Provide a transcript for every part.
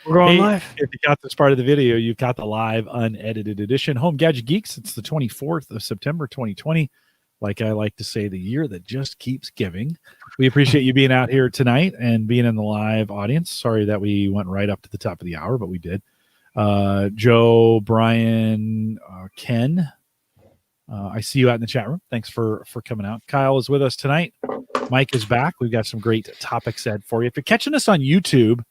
We're going live. If you got this part of the video, you've got the live unedited edition. Home Gadget Geeks. It's the 24th of September, 2020. Like I like to say, the year that just keeps giving. We appreciate you being out here tonight and being in the live audience. Sorry that we went right up to the top of the hour, but we did. Joe, Brian, Ken, I see you out in the chat room. Thanks for coming out. Kyle is with us tonight. Mike is back. We've got some great topics ahead for you. If you're catching us on YouTube,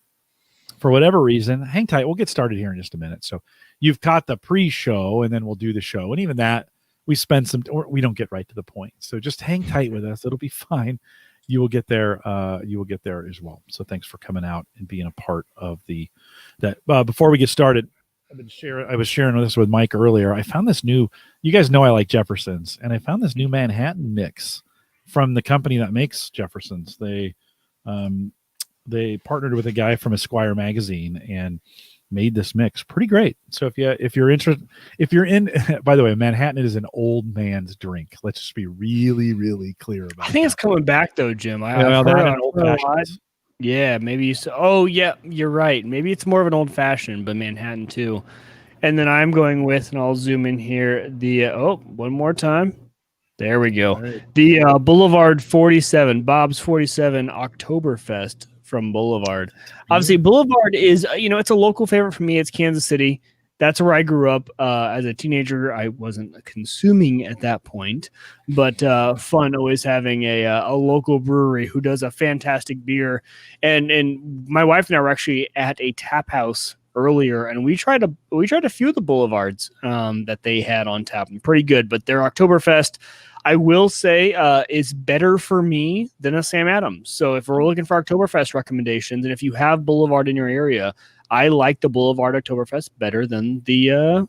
for whatever reason, hang tight. We'll get started here in just a minute. So you've caught the pre-show, and then we'll do the show. And even that, we spend some, or we don't get right to the point. So just hang tight with us. It'll be fine. You will get there. You will get there as well. So thanks for coming out and being a part of that. Before we get started, I was sharing this with Mike earlier. I found this new. You guys know I like Jeffersons, and I found this new Manhattan mix from the company that makes Jeffersons. They partnered with a guy from Esquire magazine and made this mix. Pretty great. So if you're interested, by the way, Manhattan is an old man's drink. Let's just be really, really clear about it. I think it's coming back though, Jim. Yeah, maybe yeah, you're right. Maybe it's more of an old fashioned, but Manhattan too. And then I'm going with, and I'll zoom in here, the one more time. There we go. Right. The Boulevard 47, Bob's 47 Oktoberfest from Boulevard. Obviously, Boulevard is, it's a local favorite for me. It's Kansas City. That's where I grew up. As a teenager, I wasn't consuming at that point, but fun always having a local brewery who does a fantastic beer. And my wife and I were actually at a tap house earlier, and we tried a few of the Boulevards that they had on tap. And pretty good, but their Oktoberfest, I will say, is better for me than a Sam Adams. So if we're looking for Oktoberfest recommendations, and if you have Boulevard in your area, I like the Boulevard Oktoberfest better than the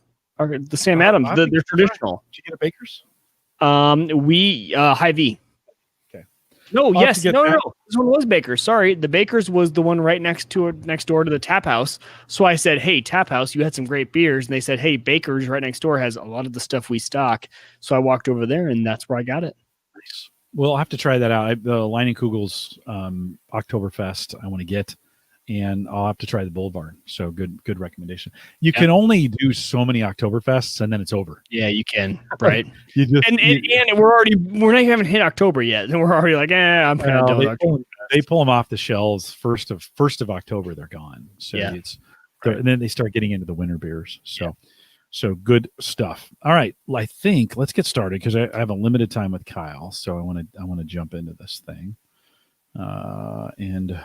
Sam Adams. They're traditional. Did you get a Baker's? Hy-Vee. Okay. No. This one was Baker's. Sorry, the Baker's was the one right next door to the Tap House. So I said, "Hey, Tap House, you had some great beers," and they said, "Hey, Baker's right next door has a lot of the stuff we stock." So I walked over there, and that's where I got it. Nice. Well, I'll have to try that out. The Leinenkugel's Oktoberfest I want to get. And I'll have to try the Boulevard. So good recommendation. You can only do so many Oktoberfests, and then it's over. Yeah, you can. Right. And we're not even hit October yet, and we're already like, I'm kind of done. They pull them off the shelves first of October. They're gone. So and then they start getting into the winter beers. So good stuff. All right, I think let's get started because I have a limited time with Kyle. So I want to jump into this thing, and.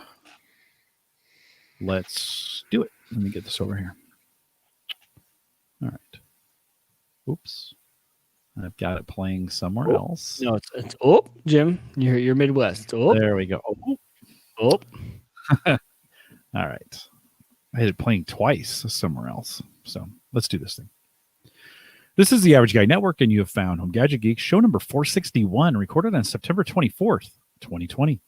Let's do it. Let me get this over here. All right. Oops. I've got it playing somewhere else. No, it's Jim, you're Midwest. There we go. All right. I had it playing twice somewhere else. So let's do this thing. This is the Average Guy Network, and you have found Home Gadget Geeks, show number 461, recorded on September 24th, 2020.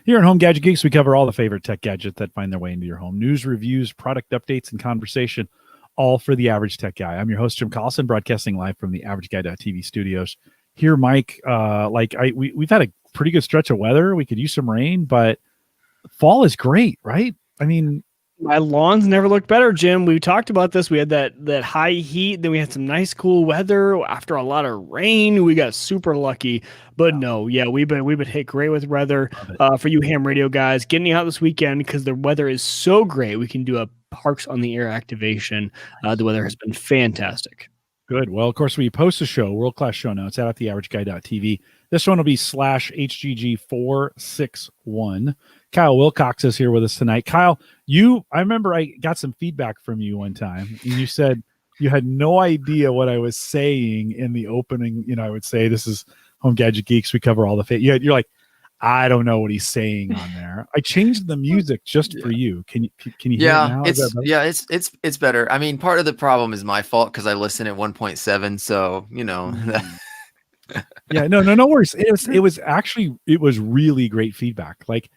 Here at Home Gadget Geeks, we cover all the favorite tech gadgets that find their way into your home. News, reviews, product updates, and conversation, all for the average tech guy. I'm your host, Jim Collison, broadcasting live from the AverageGuy.tv studios. Here, Mike, we've had a pretty good stretch of weather. We could use some rain, but fall is great, right? I mean... My lawns never looked better, Jim. We talked about this. We had that high heat. Then we had some nice cool weather. After a lot of rain, we got super lucky. But we've been hit great with weather. For you ham radio guys, getting out this weekend because the weather is so great. We can do a Parks on the Air activation. The weather has been fantastic. Good. Well, of course, we post a show, world-class show notes out at theaverageguy.tv. This one will be /HGG461. Kyle Wilcox is here with us tonight. Kyle, I remember I got some feedback from you one time, and you said you had no idea what I was saying in the opening. I would say, this is Home Gadget Geeks. We cover all the you're like, I don't know what he's saying on there. I changed the music just for you. Can you hear it now? It's better. I mean, part of the problem is my fault because I listen at 1.7. So, no worries. It was really great feedback. Like,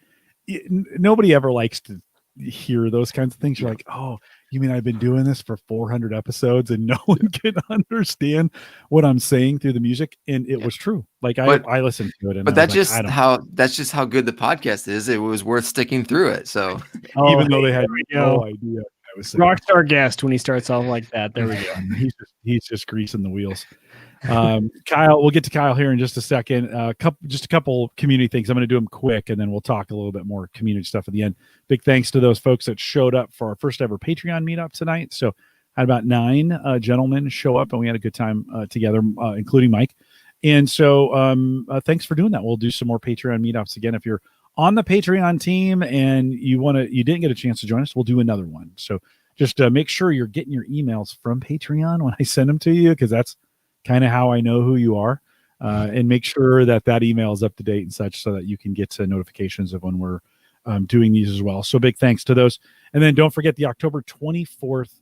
nobody ever likes to hear those kinds of things. You're like, oh, you mean I've been doing this for 400 episodes and no one can understand what I'm saying through the music? And it was true. Like I listened to it, and but I was like, that's just how good the podcast is. It was worth sticking through it. So even though they had no idea. I was saying. Rockstar guest when he starts off like that. There we go. He's just greasing the wheels. Kyle, we'll get to Kyle here in just a second. Just a couple community things. I'm going to do them quick, and then we'll talk a little bit more community stuff at the end. Big thanks to those folks that showed up for our first ever Patreon meetup tonight. So had about 9 gentlemen show up, and we had a good time together, including Mike. And so thanks for doing that. We'll do some more Patreon meetups again. If you're on the Patreon team and you didn't get a chance to join us, we'll do another one. So just make sure you're getting your emails from Patreon when I send them to you, because that's kind of how I know who you are, and make sure that email is up to date and such, so that you can get notifications of when we're doing these as well. So big thanks to those. And then don't forget the October 24th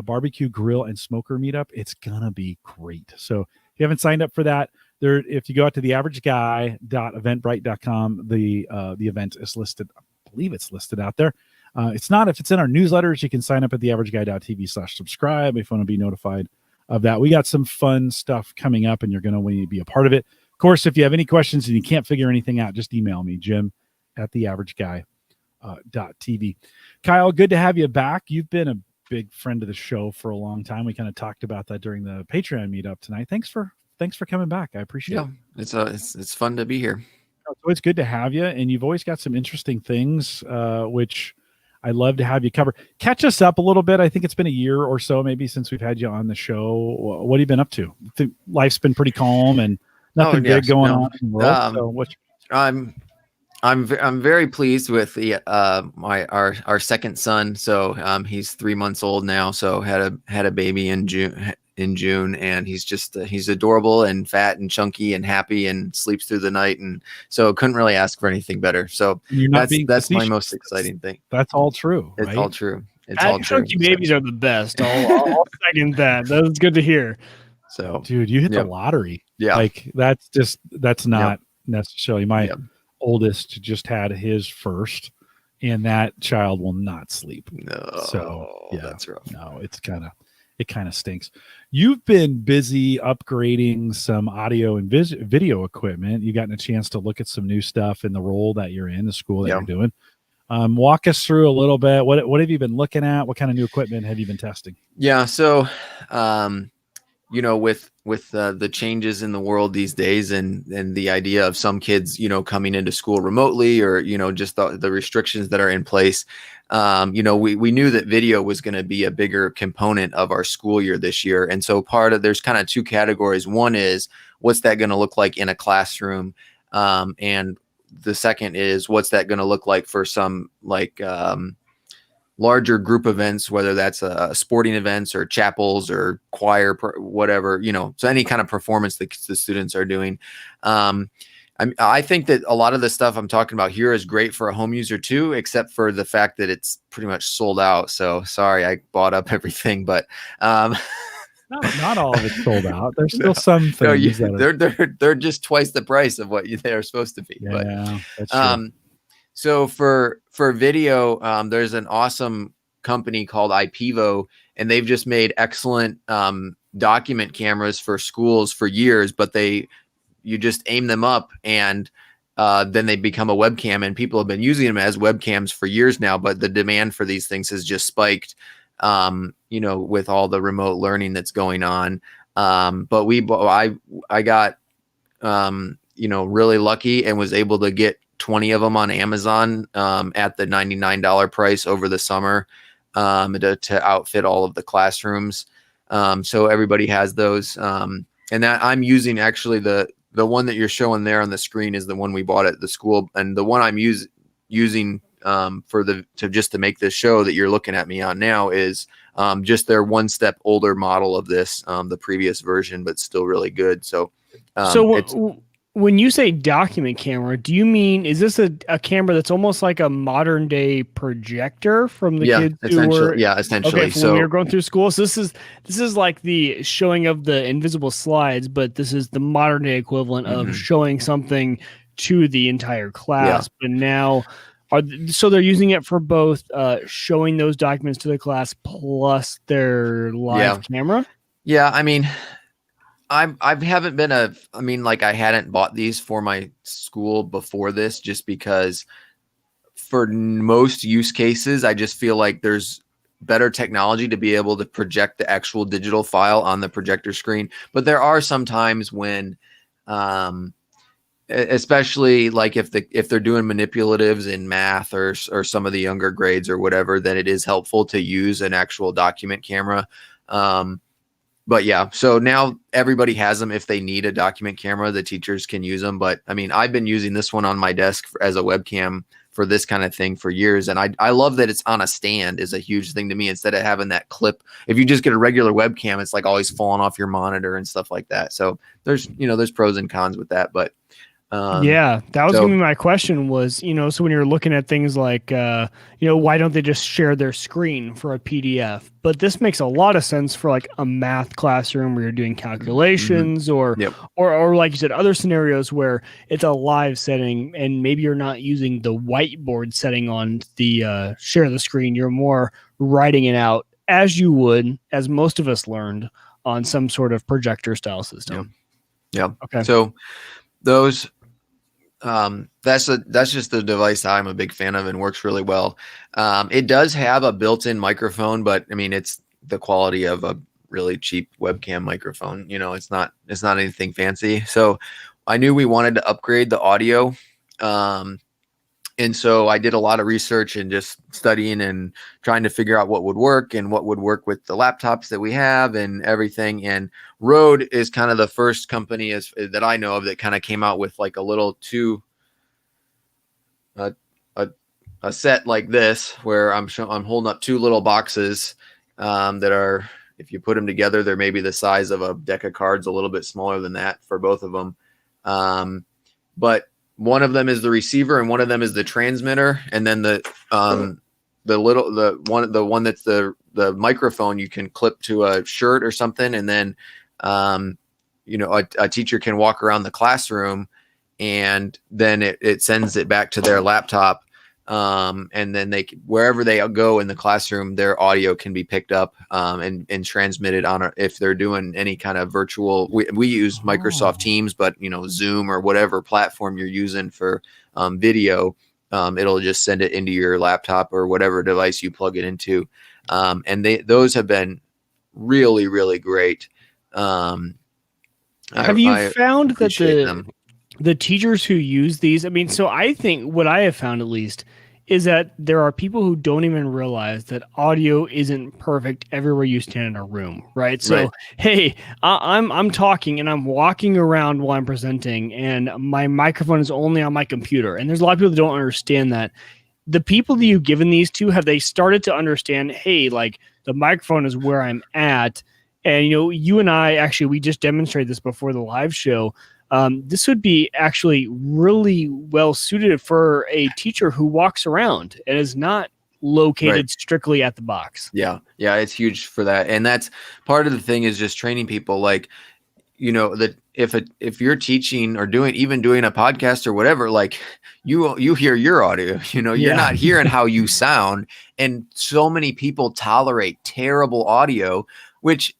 barbecue grill and smoker meetup. It's gonna be great. So if you haven't signed up for that, if you go out to theaverageguy.eventbrite.com, the event is listed. I believe it's listed out there. It's not. If it's in our newsletters, you can sign up at theaverageguy.tv/subscribe if you want to be notified of that. We got some fun stuff coming up, and you're going to want to be a part of it. Of course, if you have any questions and you can't figure anything out, just email me, jim@theaverageguy.tv. Kyle, good to have you back. You've been a big friend of the show for a long time. We kind of talked about that during the Patreon meetup tonight. Thanks for coming back. I appreciate it. It's fun to be here. So it's good to have you, and you've always got some interesting things, which I love to have you cover. Catch us up a little bit. I think it's been a year or so maybe since we've had you on the show. What have you been up to? I think life's been pretty calm and nothing big going on in the world. So I'm very pleased with the our second son. So he's 3 months old now. So had a baby in June, and he's adorable and fat and chunky and happy and sleeps through the night, and so couldn't really ask for anything better. So that's my most exciting thing. That's all true. It's right? all true. It's all true. Chunky babies are the best. I'll second that. That's good to hear. So, dude, you hit the lottery. Yeah, like that's not necessarily my oldest just had his first, and that child will not sleep. No, so that's rough. No, it kind of stinks. You've been busy upgrading some audio and video equipment. You've gotten a chance to look at some new stuff in the role that you're in, the school that you're doing. Walk us through a little bit. What have you been looking at? What kind of new equipment have you been testing? Yeah. So, with the changes in the world these days, and the idea of some kids, coming into school remotely, or, just the restrictions that are in place, we knew that video was going to be a bigger component of our school year this year. And so there's kind of two categories. One is, what's that going to look like in a classroom? And the second is, what's that going to look like for some larger group events, whether that's sporting events or chapels or choir, whatever, so any kind of performance that the students are doing. I think that a lot of the stuff I'm talking about here is great for a home user too, except for the fact that it's pretty much sold out. So sorry, I bought up everything, but not all of it's sold out. There's still some things they're just twice the price of what they're supposed to be. Yeah, that's true. So for video, there's an awesome company called IPEVO, and they've just made excellent document cameras for schools for years, but you just aim them up, and then they become a webcam, and people have been using them as webcams for years now, but the demand for these things has just spiked, with all the remote learning that's going on. But I got, really lucky and was able to get 20 of them on Amazon at the $99 price over the summer to outfit all of the classrooms. So everybody has those. And that I'm using, actually, the one that you're showing there on the screen is the one we bought at the school. And the one I'm using to make this show that you're looking at me on now is just their one step older model of this, the previous version, but still really good. So, when you say document camera, do you mean, is this a camera that's almost like a modern day projector from the kids who were? Yeah, essentially. Okay, so when we were going through school, so this is like the showing of the invisible slides, but this is the modern day equivalent of showing something to the entire class. But now, So they're using it for both showing those documents to the class plus their live camera? Yeah, I mean, I haven't been I hadn't bought these for my school before this, just because for most use cases, I just feel like there's better technology to be able to project the actual digital file on the projector screen. But there are some times when, especially like if they're doing manipulatives in math or some of the younger grades or whatever, then it is helpful to use an actual document camera. But yeah, so now everybody has them. If they need a document camera, the teachers can use them. But I mean, I've been using this one on my desk as a webcam for this kind of thing for years. And I love that it's on a stand is a huge thing to me, instead of having that clip. If you just get a regular webcam, it's like always falling off your monitor and stuff like that. So there's pros and cons with that, but yeah, that was gonna be my question was, so when you're looking at things like, why don't they just share their screen for a PDF? But this makes a lot of sense for like a math classroom where you're doing calculations or like you said, other scenarios where it's a live setting and maybe you're not using the whiteboard setting on the share the screen. You're more writing it out as you would, as most of us learned, on some sort of projector style system. Yeah. Okay. So those, that's just the device I'm a big fan of and works really well. It does have a built-in microphone, but I mean, it's the quality of a really cheap webcam microphone. It's not anything fancy. So I knew we wanted to upgrade the audio. And so I did a lot of research and just studying and trying to figure out what would work and what would work with the laptops that we have and everything. And Rode is kind of the first company that I know of that kind of came out with like a little a set like this, where I'm holding up two little boxes that are, if you put them together, they're maybe the size of a deck of cards, a little bit smaller than that for both of them. But one of them is the receiver and one of them is the transmitter. And then the one that's the microphone you can clip to a shirt or something. And then, a teacher can walk around the classroom and then it sends it back to their laptop. And then wherever they go in the classroom, their audio can be picked up and transmitted on if they're doing any kind of virtual. We use Microsoft Teams, but Zoom or whatever platform you're using for video, it'll just send it into your laptop or whatever device you plug it into. And those have been really, really great. Have you found that the teachers who use these, I mean, so I think what I have found at least is that there are people who don't even realize that audio isn't perfect everywhere you stand in a room, right? So, hey, I'm talking and I'm walking around while I'm presenting and my microphone is only on my computer. And there's a lot of people that don't understand that. The people that you've given these to, have they started to understand, hey, like the microphone is where I'm at? And, you and I, actually, we just demonstrated this before the live show. This would be actually really well suited for a teacher who walks around and is not located strictly at the box. Yeah. It's huge for that. And that's part of the thing, is just training people, like, that if you're teaching or doing a podcast or whatever, like you hear your audio, you're not hearing how you sound. And so many people tolerate terrible audio, which,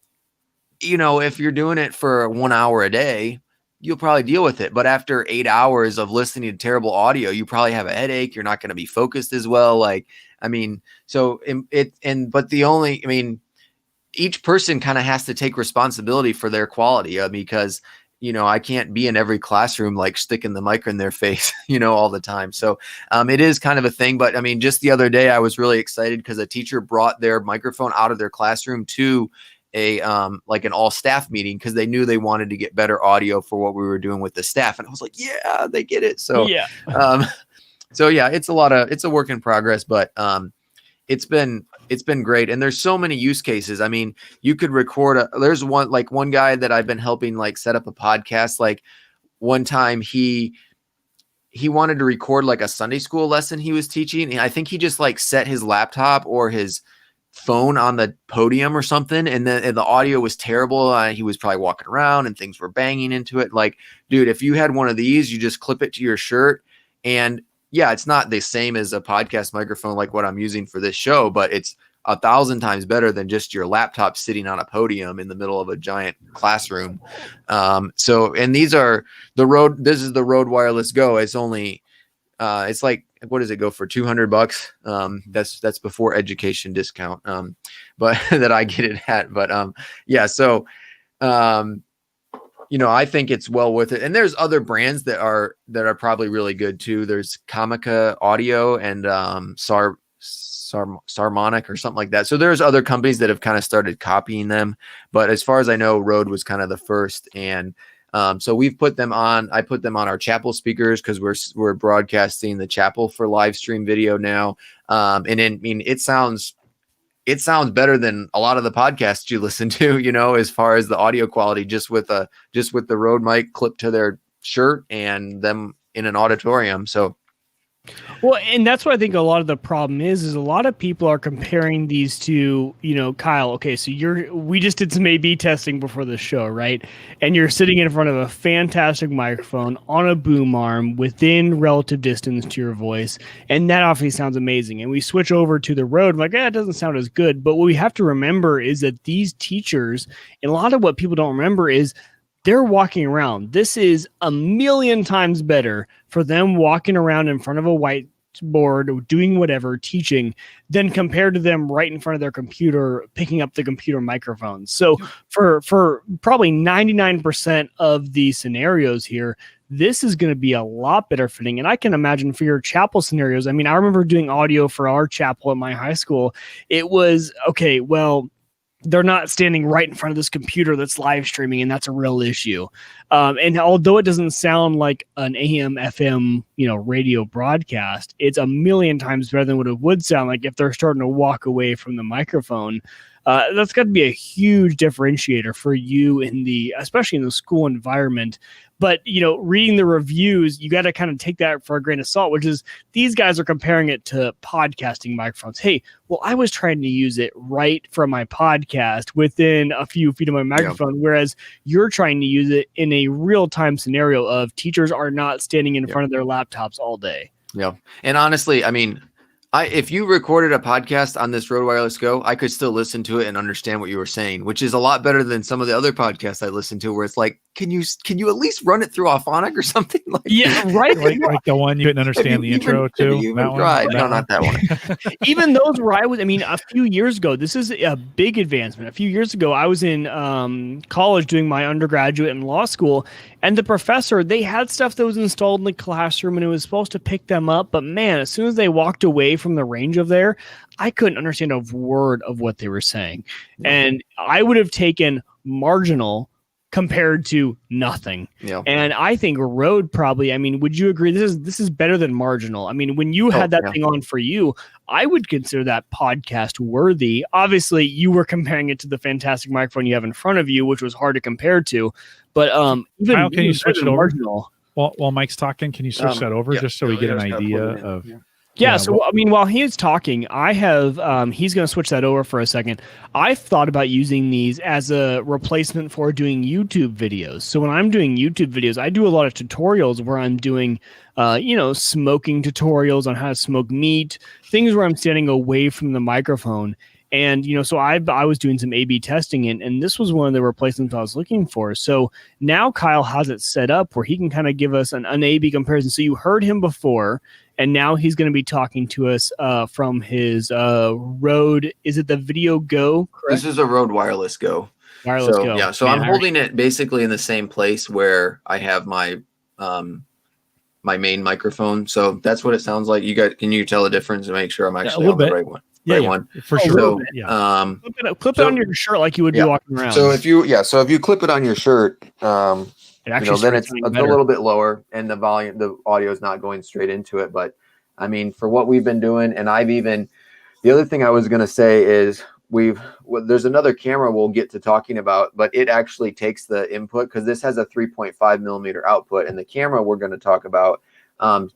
if you're doing it for 1 hour a day, you'll probably deal with it. But after 8 hours of listening to terrible audio, you probably have a headache. You're not going to be focused as well. Like, I mean, so each person kind of has to take responsibility for their quality, because, I can't be in every classroom, like sticking the mic in their face, all the time. So it is kind of a thing. But I mean, just the other day, I was really excited because a teacher brought their microphone out of their classroom to like an all staff meeting, because they knew they wanted to get better audio for what we were doing with the staff. And I was like, yeah, they get it. So, so yeah, it's a work in progress, but it's been great. And there's so many use cases. I mean, you could record there's one guy that I've been helping like set up a podcast. Like one time he wanted to record like a Sunday school lesson he was teaching. And I think he just like set his laptop or his phone on the podium or something, and the audio was terrible. He was probably walking around and things were banging into it. Like, dude, if you had one of these, you just clip it to your shirt and yeah, it's not the same as a podcast microphone like what I'm using for this show, but it's 1,000 times better than just your laptop sitting on a podium in the middle of a giant classroom. So, and these are this is the Rode Wireless Go. It's only, it's like, what does it go for? $200. That's before education discount. But that I get it at, but, yeah. So, I think it's well worth it. And there's other brands that are probably really good too. There's Comica Audio and, Sarmonic or something like that. So there's other companies that have kind of started copying them, but as far as I know, Rode was kind of the first. And so we've put them on. I put them on our chapel speakers because we're broadcasting the chapel for live stream video now. And then, I mean, it sounds better than a lot of the podcasts you listen to, as far as the audio quality, just with the Rode mic clipped to their shirt and them in an auditorium. So. Well, and that's what I think a lot of the problem is a lot of people are comparing these to, Kyle, okay, so we just did some A/B testing before the show, right? And you're sitting in front of a fantastic microphone on a boom arm within relative distance to your voice. And that obviously sounds amazing. And we switch over to the Rode, like, it doesn't sound as good. But what we have to remember is that these teachers, and a lot of what people don't remember is they're walking around. This is a million times better for them walking around in front of a whiteboard, doing whatever, teaching, than compared to them right in front of their computer, picking up the computer microphone. So for probably 99% of the scenarios here, this is going to be a lot better fitting. And I can imagine for your chapel scenarios, I mean, I remember doing audio for our chapel at my high school. It was, okay, well, they're not standing right in front of this computer that's live streaming, and that's a real issue. And although it doesn't sound like an AM, FM, radio broadcast, it's a million times better than what it would sound like if they're starting to walk away from the microphone. That's got to be a huge differentiator for you especially in the school environment. But, reading the reviews, you got to kind of take that for a grain of salt, which is these guys are comparing it to podcasting microphones. Hey, well, I was trying to use it right from my podcast within a few feet of my microphone, whereas you're trying to use it in a real-time scenario of teachers are not standing in front of their laptops all day. Yeah. And honestly, I mean, if you recorded a podcast on this Rode Wireless Go, I could still listen to it and understand what you were saying, which is a lot better than some of the other podcasts I listen to, where it's like, can you at least run it through Auphonic or something? Like, yeah, right. like the one you couldn't understand the intro to. That one? Right. No, not that one. Even those where a few years ago, this is a big advancement. A few years ago, I was in college doing my undergraduate in law school, and the professor, they had stuff that was installed in the classroom and it was supposed to pick them up. But man, as soon as they walked away from the range of there, I couldn't understand a word of what they were saying. And I would have taken marginal compared to nothing. Yeah. And I think Rode probably, I mean, would you agree this is better than marginal? I mean, when you had that thing on for you, I would consider that podcast worthy. Obviously, you were comparing it to the fantastic microphone you have in front of you, which was hard to compare to. But even Kyle, can you switch it over? Marginal, while Mike's talking, can you switch that over just so we get an idea of... Yeah, so I mean, while he's talking, I have he's going to switch that over for a second. I've thought about using these as a replacement for doing YouTube videos. So when I'm doing YouTube videos, I do a lot of tutorials where I'm doing smoking tutorials on how to smoke meat, things where I'm standing away from the microphone. And, so I was doing some A/B testing, and this was one of the replacements I was looking for. So now Kyle has it set up where he can kind of give us an A/B comparison. So you heard him before, and now he's going to be talking to us from his Rode. Is it the Video Go? Correct? This is a Rode Wireless Go. Wireless Go. Yeah, so I'm holding it basically in the same place where I have my my main microphone. So that's what it sounds like. You guys, can you tell the difference and make sure I'm actually on the right one? Yeah, one for sure. So, clip it on your shirt like you would be walking around. So if you clip it on your shirt, then it's a little bit lower, and the audio is not going straight into it. But I mean, for what we've been doing, and the other thing I was going to say is there's another camera we'll get to talking about, but it actually takes the input, because this has a 3.5 millimeter output, and the camera we're going to talk about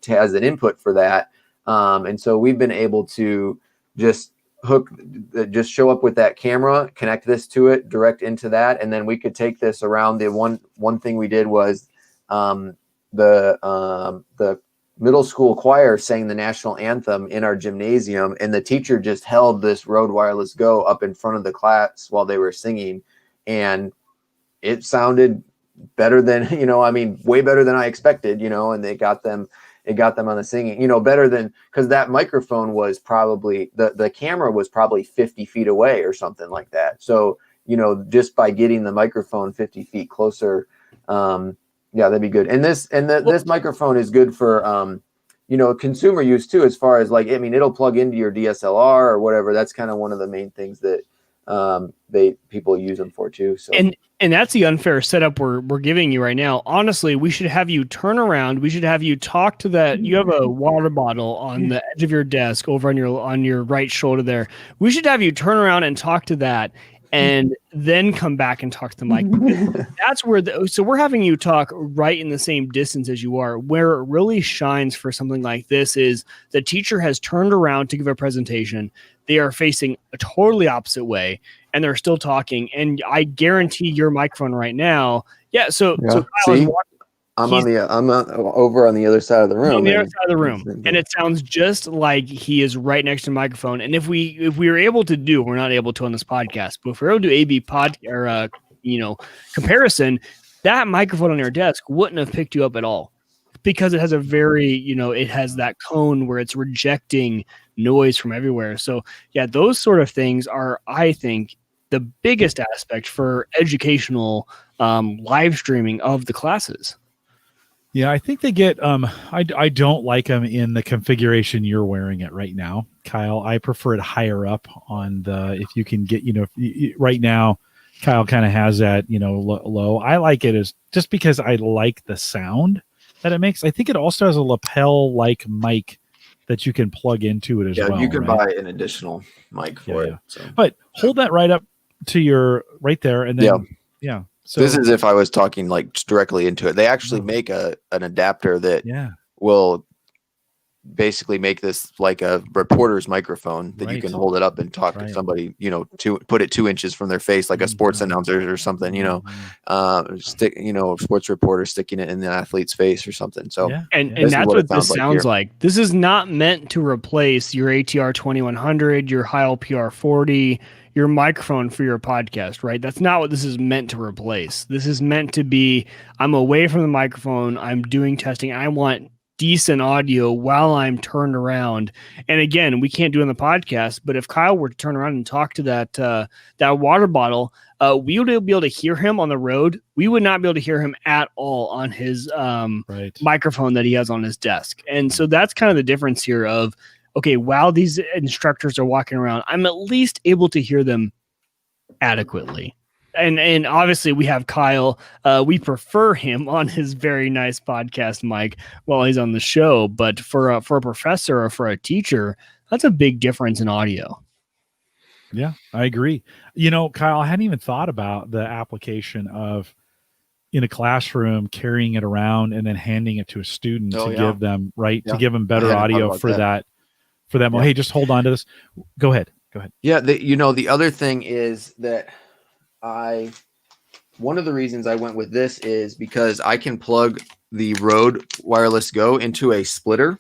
has an input for that. And so we've been able to just show up with that camera, connect this to it, direct into that, and then we could take this around. The one thing we did was the middle school choir sang the national anthem in our gymnasium, and the teacher just held this Rode Wireless Go up in front of the class while they were singing, and it sounded better than, way better than I expected, and it got them on the singing, better than, because that microphone was probably, the camera was probably 50 feet away or something like that. So, just by getting the microphone 50 feet closer, yeah, that'd be good. And this microphone is good for, consumer use too, as far as like, it'll plug into your DSLR or whatever. That's kind of one of the main things that people use them for too. So and that's the unfair setup we're giving you right now. Honestly, we should have you turn around. We should have you talk to that. You have a water bottle on the edge of your desk over on your right shoulder there. We should have you turn around and talk to that, and then come back and talk to the mic. That's where so we're having you talk right in the same distance as you are. Where it really shines for something like this is the teacher has turned around to give a presentation. They are facing a totally opposite way, and they're still talking. And I guarantee your microphone right now. Yeah. So see, I'm over on the other side of the room. On the other side of the room, and it sounds just like he is right next to the microphone. And if we were able to do, we're not able to on this podcast, but if we're able to do A/B comparison, that microphone on your desk wouldn't have picked you up at all, because it has a very, it has that cone where it's rejecting noise from everywhere. So yeah, those sort of things are, I think, the biggest aspect for educational live streaming of the classes. Yeah, I think they get I don't like them in the configuration you're wearing it right now, Kyle. I prefer it higher up on the, if you can get, right now Kyle kind of has that, low. I like it as just because I like the sound that it makes. I think it also has a lapel like mic that you can plug into it as well. Yeah, you can buy an additional mic for it. So. But hold that right up to your right there, and then yeah. So this is if I was talking like directly into it. They actually make an adapter that will basically make this like a reporter's microphone that you can hold it up and talk to somebody, put it 2 inches from their face, like a sports announcer or something, sports reporter sticking it in the athlete's face or something. So, and that's what this sounds like. This is not meant to replace your ATR 2100, your Heil PR40, your microphone for your podcast, right? That's not what this is meant to replace. This is meant to be, I'm away from the microphone, I'm doing testing, I want decent audio while I'm turned around. And again, we can't do it on the podcast, but if Kyle were to turn around and talk to that water bottle, we would be able to hear him on the road. We would not be able to hear him at all on his microphone that he has on his desk. And so that's kind of the difference here of, okay, while these instructors are walking around, I'm at least able to hear them adequately. And obviously we have Kyle. We prefer him on his very nice podcast mic while he's on the show. But for a professor or for a teacher, that's a big difference in audio. Yeah, I agree. Kyle, I hadn't even thought about the application of in a classroom carrying it around and then handing it to a student to give them to give them better audio for that. For them. Hey, just hold on to this. Go ahead. Yeah. The other thing is that one of the reasons I went with this is because I can plug the Rode Wireless Go into a splitter.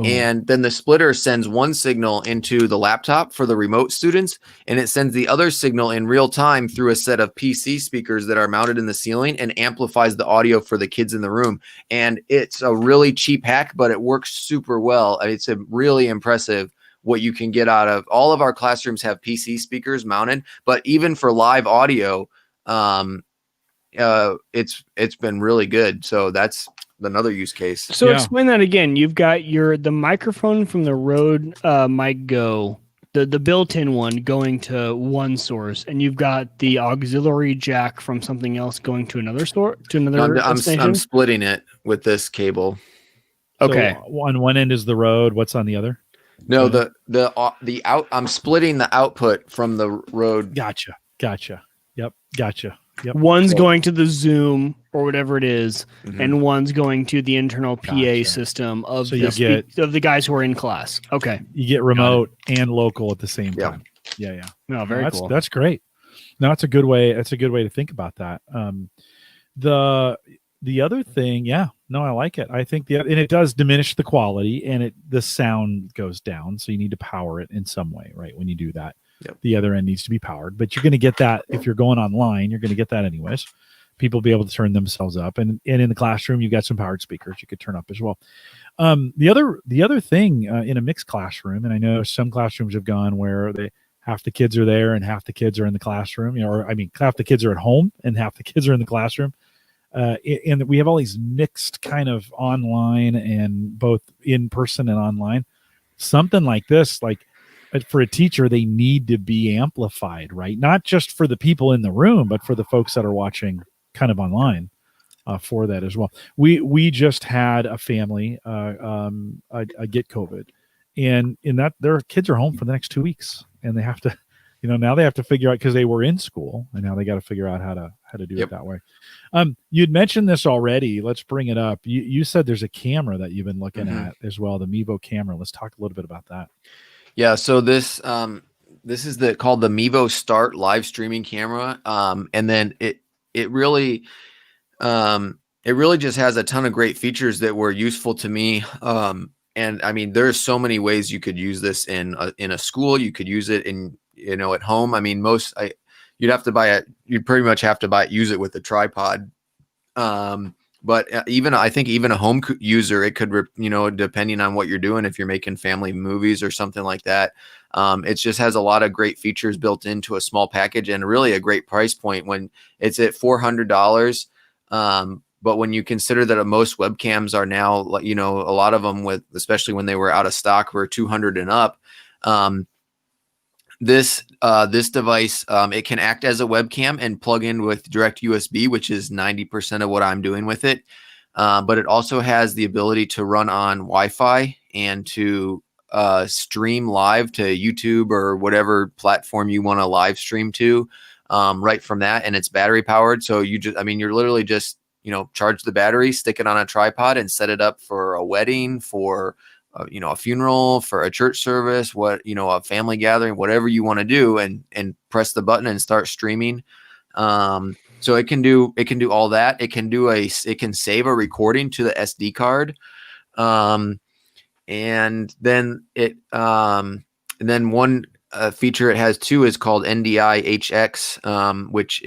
And then the splitter sends one signal into the laptop for the remote students, and it sends the other signal in real time through a set of PC speakers that are mounted in the ceiling and amplifies the audio for the kids in the room. And it's a really cheap hack, but it works super well. It's a really impressive what you can get out of. All of our classrooms have PC speakers mounted, but even for live audio, it's been really good. So that's another use case. So explain that again. You've got the microphone from the Rode Mic Go, the built-in one going to one source, and you've got the auxiliary jack from something else going to another source, to another. I'm splitting it with this cable. Okay. So on one end is the Rode. What's on the other? No, the out. I'm splitting the output from the Rode. Gotcha. Yep. Gotcha. Yep. One's going to the Zoom or whatever it is, and one's going to the internal PA system of the guys who are in class. Okay. You get remote and local at the same time. Yeah. No, very cool. That's great. No, that's a good way. That's a good way to think about that. The other thing, yeah, no, I like it. I think and it does diminish the quality, and the sound goes down. So you need to power it in some way, right? When you do that, Yep. the other end needs to be powered. But you're going to get that if you're going online. You're going to get that anyways. People will be able to turn themselves up, and in the classroom, you got some powered speakers you could turn up as well. The other thing in a mixed classroom, and I know some classrooms have gone where half the kids are there and half the kids are in the classroom. Or I mean, half the kids are at home and half the kids are in the classroom. And we have all these mixed kind of online and both in person and online. Something like this, like for a teacher, they need to be amplified, right? Not just for the people in the room, but for the folks that are watching kind of online for that as well. We just had a family get COVID, and in that their kids are home for the next 2 weeks, and they have to, now they have to figure out, because they were in school, and now they got to figure out how to do it that way. You'd mentioned this already. Let's bring it up. You said there's a camera that you've been looking at as well, the Mevo camera. Let's talk a little bit about that. Yeah. So this is called the Mevo Start live streaming camera. And then it really just has a ton of great features that were useful to me. And I mean, there's so many ways you could use this in a school. You could use it in, at home. I mean, you'd pretty much have to use it with a tripod. But I think even a home user, it could, depending on what you're doing, if you're making family movies or something like that, it just has a lot of great features built into a small package, and really a great price point when it's at $400. But when you consider that most webcams are now, a lot of them especially when they were out of stock, were 200 and up. This device, it can act as a webcam and plug in with direct USB, which is 90% of what I'm doing with it. But it also has the ability to run on Wi-Fi and to stream live to YouTube or whatever platform you want to live stream to, right from that. And it's battery powered. So you're literally just, charge the battery, stick it on a tripod, and set it up for a wedding, for a funeral, for a church service, a family gathering, whatever you want to do, and press the button and start streaming. So it can do all that. It can save a recording to the SD card. And then one feature it has too is called NDI HX, which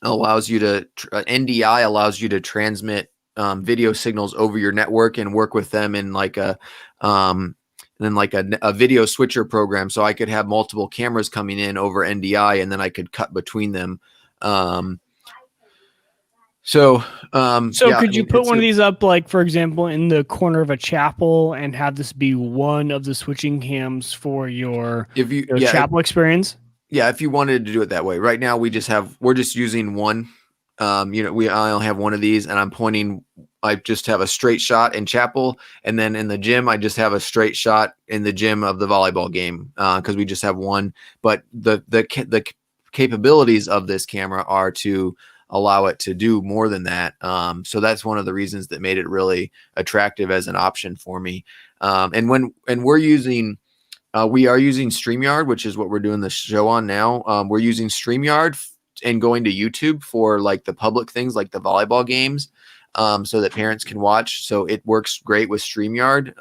allows you to transmit video signals over your network and work with them in a video switcher program. So I could have multiple cameras coming in over NDI, and then I could cut between them. Could you put one of these up, like, for example, in the corner of a chapel, and have this be one of the switching cams for your chapel experience? Yeah, if you wanted to do it that way. Right now, we're just using one. I only have one of these, and I just have a straight shot in chapel, and then in the gym, I just have a straight shot in the gym of the volleyball game, because we just have one. But the capabilities of this camera are to allow it to do more than that. So that's one of the reasons that made it really attractive as an option for me. And we are using StreamYard, which is what we're doing the show on now. We're using StreamYard and going to YouTube for like the public things, like the volleyball games, so that parents can watch. So it works great with StreamYard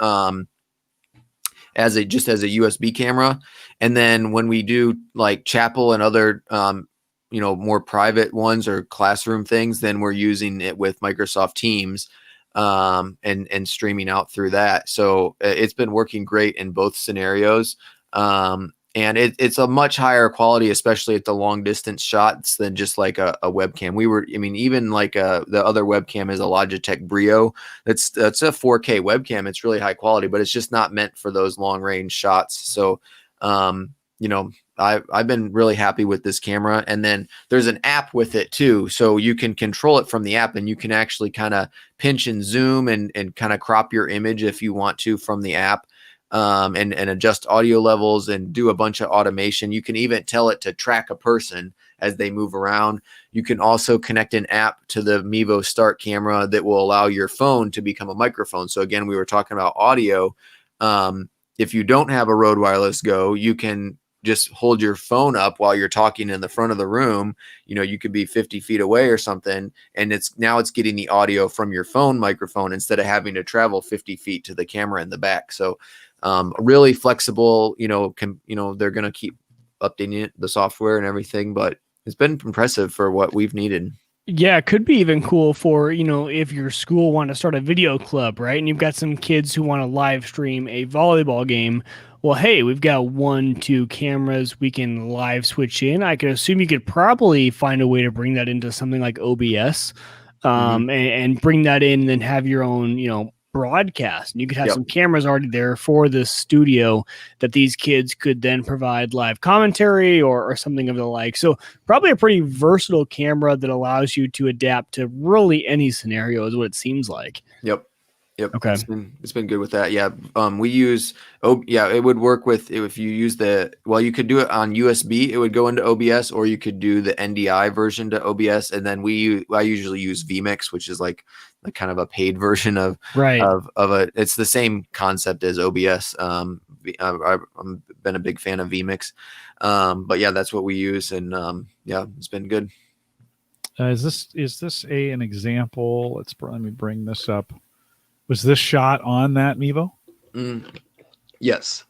as a USB camera. And then when we do like chapel and other more private ones or classroom things, then we're using it with Microsoft Teams and streaming out through that. So it's been working great in both scenarios. And it's a much higher quality, especially at the long distance shots, than just like a webcam. Even like the other webcam is a Logitech Brio. That's a 4K webcam. It's really high quality, but it's just not meant for those long range shots. So, I've been really happy with this camera. And then there's an app with it too. So you can control it from the app, and you can actually kind of pinch and zoom and kind of crop your image if you want to from the app, and adjust audio levels and do a bunch of automation. You can even tell it to track a person as they move around. You can also connect an app to the Mevo Start camera that will allow your phone to become a microphone. So again, we were talking about audio. If you don't have a Rode Wireless Go, you can just hold your phone up while you're talking in the front of the room. You know, you could be 50 feet away or something, and it's getting the audio from your phone microphone instead of having to travel 50 feet to the camera in the back. So really flexible, you know, they're going to keep updating the software and everything, but it's been impressive for what we've needed. Yeah, it could be even cool for, you know, if your school want to start a video club, right? And you've got some kids who want to live stream a volleyball game. Well, hey, we've got 1-2 cameras we can live switch in. I could assume you could probably find a way to bring that into something like OBS, and bring that in and then have your own, you know, broadcast. And you could have some cameras already there for the studio that these kids could then provide live commentary or something of the like. So probably a pretty versatile camera that allows you to adapt to really any scenario is what it seems like. Yep. Okay. It's been good with that. Yeah. We use, it would work with, if you use you could do it on USB, it would go into OBS, or you could do the NDI version to OBS. And then I usually use vMix, which is like kind of a paid version of it's the same concept as OBS. I've been a big fan of vMix. But yeah, that's what we use. And it's been good. Is this an example? Let me bring this up. Was this shot on that Mevo? Yes.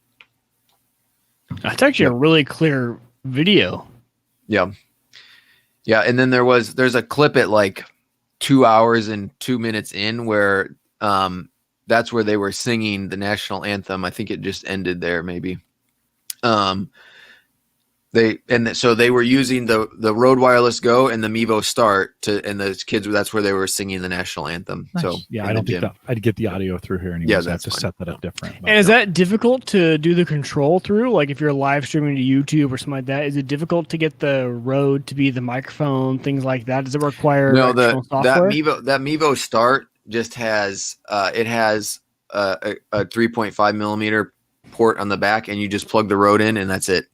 That's actually a really clear video. Yeah. Yeah. And then there's a clip at like 2 hours and 2 minutes in where that's where they were singing the national anthem. I think it just ended there, maybe. So they were using the Rode Wireless Go and the Mevo Start and the kids, that's where they were singing the national anthem. Nice. So yeah, I don't think I'd get the audio through here anyway. Yeah, so I have to fine. set that up different. And is that difficult to do the control through? Like if you're live streaming to YouTube or something like that, is it difficult to get the Rode to be the microphone, things like that? Does it require that software? Mevo Start just has a 3.5 millimeter port on the back, and you just plug the Rode in, and that's it.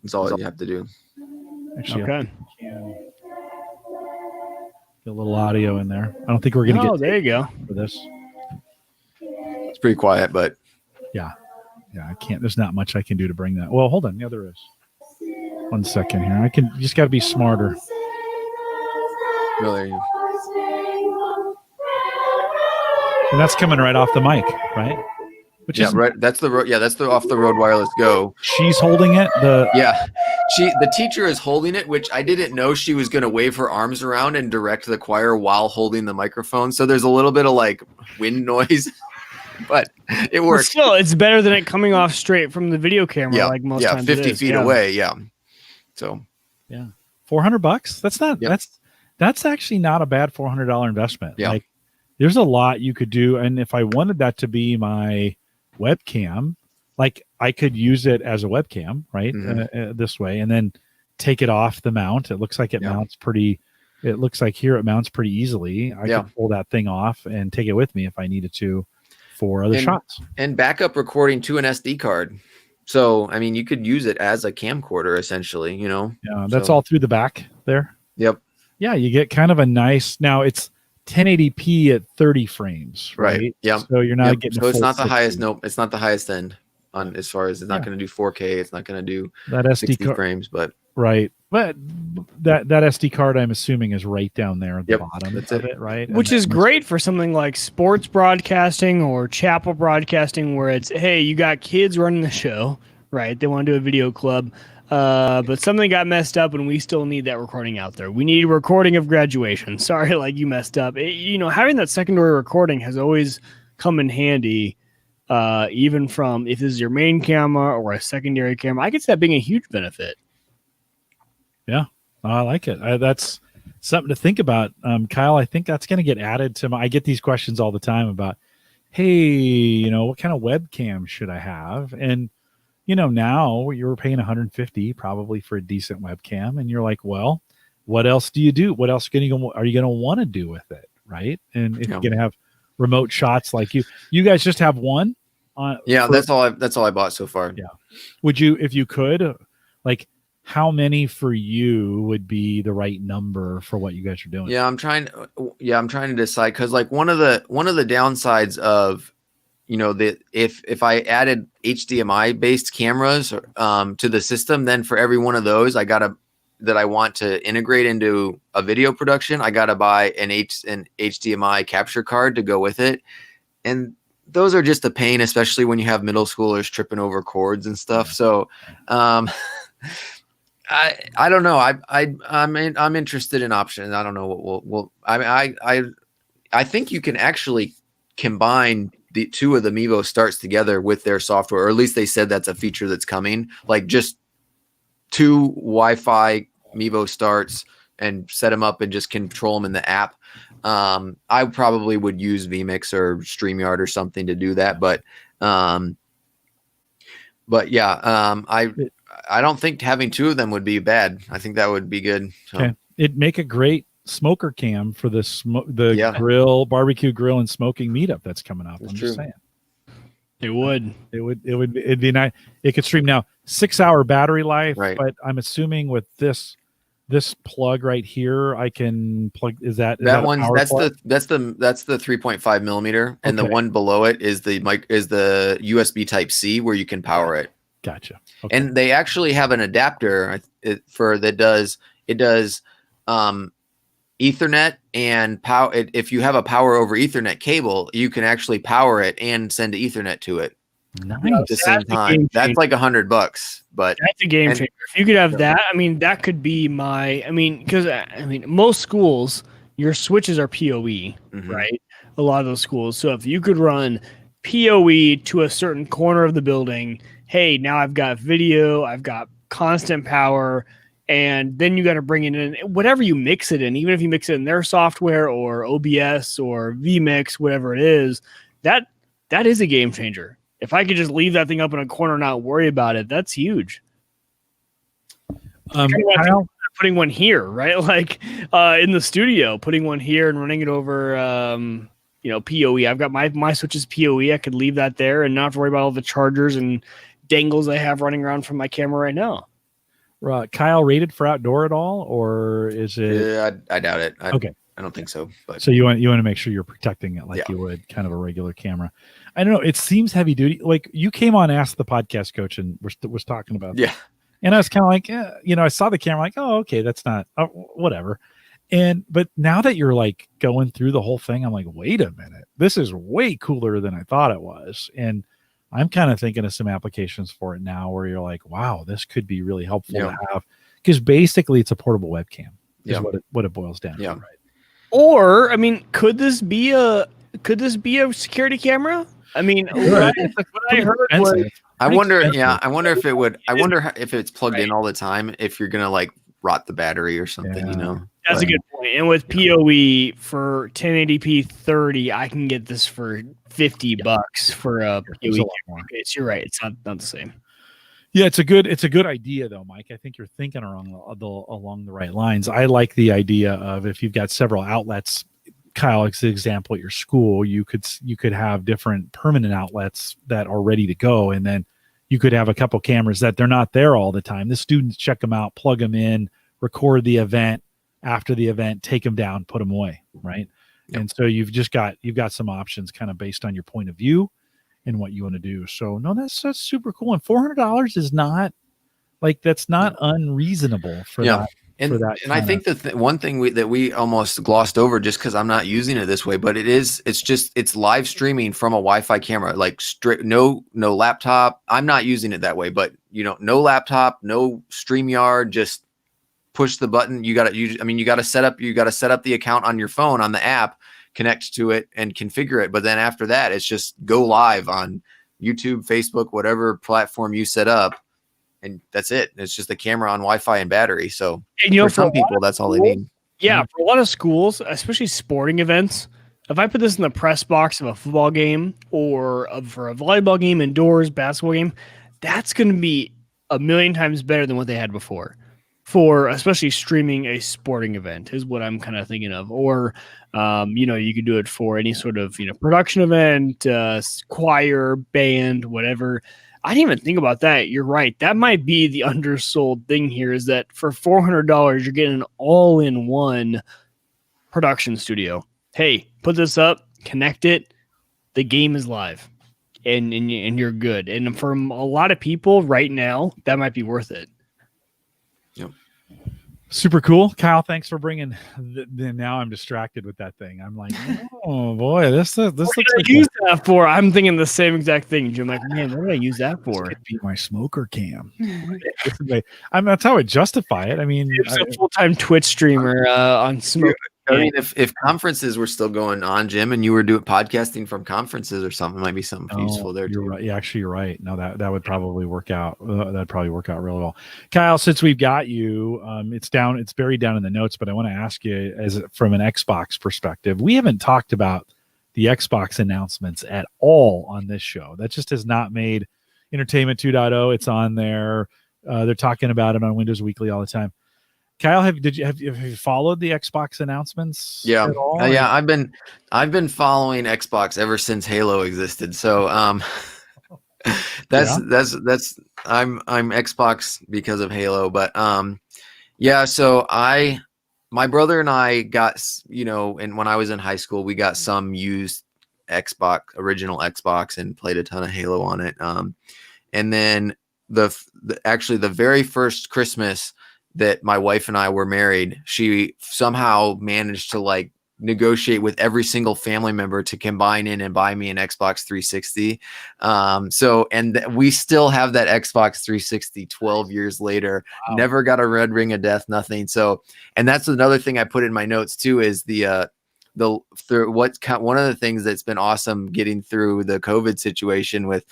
That's all you have to do. Actually, okay. Get a little audio in there. I don't think we're going to get. There you go. For this. It's pretty quiet, but yeah, I can't. There's not much I can do to bring that. Well, hold on. Yeah, there is. 1 second here. You just got to be smarter. Really. And that's coming right off the mic, right? Which is right. That's the off the Rode Wireless Go. She's holding it. The teacher is holding it, which I didn't know she was going to wave her arms around and direct the choir while holding the microphone. So there's a little bit of like wind noise, but it works. Still, it's better than it coming off straight from the video camera. Yeah, like most times 50 feet away. Yeah. So yeah, $400. That's not. Yep. That's actually not a bad $400 investment. Yeah. Like, there's a lot you could do, and if I wanted that to be my webcam, like I could use it as a webcam, right? This way, and then take it off the mount. It looks like it mounts pretty. It looks like here it mounts pretty easily. I could pull that thing off and take it with me if I needed to for other shots. And backup recording to an SD card. So I mean, you could use it as a camcorder essentially. You know. Yeah, that's all through the back there. Yep. Yeah, you get kind of a nice. Now it's 1080p at 30 frames, right? Yeah. So you're not getting. So it's not the highest. Nope, it's not the highest end on as far as it's not going to do 4K. It's not going to do that SD card frames, but right. But that SD card, I'm assuming, is right down there at the bottom of it, right? Which is great for something like sports broadcasting or chapel broadcasting, where it's hey, you got kids running the show, right? They want to do a video club. But something got messed up and we still need that recording out there. We need a recording of graduation. Sorry, like you messed up. Having that secondary recording has always come in handy, even from if this is your main camera or a secondary camera. I could see that being a huge benefit. Yeah, I like it. That's something to think about. Kyle, I think that's going to get added to I get these questions all the time about, hey, what kind of webcam should I have? And now you're paying $150 probably for a decent webcam, and you're like, well, what else do you do? What else are you going to want to do with it, right? And if you're going to have remote shots like you guys just have one. That's all I bought so far. Yeah. Would you, if you could, like, how many for you would be the right number for what you guys are doing? I'm trying to decide, because like one of the downsides of if I added HDMI based cameras to the system, then for every one of those that I want to integrate into a video production, I gotta buy an HDMI capture card to go with it. And those are just a pain, especially when you have middle schoolers tripping over cords and stuff. So I don't know. I'm interested in options. I don't know what I think you can actually combine the two of the Mevo starts together with their software, or at least they said that's a feature that's coming. Like just 2 Wi-Fi Mevo starts and set them up and just control them in the app. I probably would use vMix or StreamYard or something to do that, but yeah, I don't think having 2 of them would be bad. I think that would be good. So. Okay. It'd make a great smoker cam for the grill, barbecue grill and smoking meetup that's coming up. I'm just saying. It'd be nice. It could stream now 6-hour battery life, right. But I'm assuming with this plug right here, I can plug. That's the 3.5 millimeter, and the one below it is the USB Type C where you can power it. Gotcha. Okay. And they actually have an adapter that does Ethernet and power. If you have a power over Ethernet cable, you can actually power it and send Ethernet to it. Nice. At the same time. That's like $100, but that's a game changer. If you could have that, I mean, that could be because most schools, your switches are PoE, right? A lot of those schools. So if you could run PoE to a certain corner of the building, hey, now I've got video, I've got constant power. And then you got to bring it in, whatever you mix it in, even if you mix it in their software or OBS or vMix, whatever it is, that is a game changer. If I could just leave that thing up in a corner and not worry about it, that's huge. Putting one here, right? Like in the studio, putting one here and running it over, PoE. I've got my switches PoE. I could leave that there and not have to worry about all the chargers and dangles I have running around from my camera right now. Kyle, rated for outdoor at all, or is it? Yeah, I doubt it. Okay, I don't think so. But so you want to make sure you're protecting it like you would kind of a regular camera. I don't know. It seems heavy duty. Like you came on Ask the Podcast Coach and was talking about that. And I was kind of like, I saw the camera like, oh, okay, that's not whatever. But now that you're like going through the whole thing, I'm like, wait a minute, this is way cooler than I thought it was, and I'm kind of thinking of some applications for it now where you're like, wow, this could be really helpful to have, because basically it's a portable webcam is what it boils down to, right? Or, I mean, could this be a security camera? I mean, what I heard was, I wonder if it would. I wonder if it's plugged in all the time, if you're gonna like rot the battery or something, That's a good point. And with PoE for 1080p 30, I can get this for $50 for a PoE. You're right. It's not the same. Yeah, it's a good idea though, Mike. I think you're thinking along the right lines. I like the idea of if you've got several outlets, Kyle, as an example at your school, you could have different permanent outlets that are ready to go, and then you could have a couple cameras that they're not there all the time. The students check them out, plug them in, record the event. After the event, take them down, put them away, right? Yep. And so you've got some options kind of based on your point of view and what you want to do. So no, that's super cool. And $400 is not unreasonable for that. And I think one thing that we almost glossed over just because I'm not using it this way, but it's live streaming from a Wi-Fi camera, like no laptop. I'm not using it that way, but no laptop, no StreamYard, just push the button. You got to set up the account on your phone on the app, connect to it and configure it. But then after that, it's just go live on YouTube, Facebook, whatever platform you set up. And that's it. It's just a camera on Wi-Fi and battery. So for some people, that's all they need. Yeah. For a lot of schools, especially sporting events, if I put this in the press box of a football game or for a volleyball game, indoors, basketball game, that's going to be a million times better than what they had before. For especially streaming a sporting event is what I'm kind of thinking of. Or, you could do it for any sort of, production event, choir, band, whatever. I didn't even think about that. You're right. That might be the undersold thing here, is that for $400, you're getting an all-in-one production studio. Hey, put this up, connect it. The game is live. and you're good. And for a lot of people right now, that might be worth it. Yep. Super cool, Kyle. Thanks for bringing. Now I'm distracted with that thing. I'm like, oh boy, this looks What like did I use that for? I'm thinking the same exact thing, Jim. Like, man, what did I use that for? This could be my smoker cam. That's how I justify it. I mean, It's a full-time Twitch streamer on Smoke. I mean, if conferences were still going on, Jim, and you were doing podcasting from conferences or something, might be something useful there you're too. right. Yeah, actually, you're right. No, that would probably work out. That'd probably work out really well. Kyle, since we've got you, it's buried down in the notes, but I want to ask you, as from an Xbox perspective, we haven't talked about the Xbox announcements at all on this show. That just has not made Entertainment 2.0. It's on there. They're talking about it on Windows Weekly all the time. Kyle, have you followed the Xbox announcements? Yeah, at all? yeah. I've been following Xbox ever since Halo existed. So that's I'm Xbox because of Halo. But yeah. So my brother and I got, and when I was in high school, we got some used original Xbox, and played a ton of Halo on it. And then actually the very first Christmas that my wife and I were married, she somehow managed to negotiate with every single family member to combine in and buy me an Xbox 360. We still have that Xbox 360 12 years later. Wow. Never got a red ring of death, nothing. So, and that's another thing I put in my notes too, is one of the things that's been awesome getting through the COVID situation with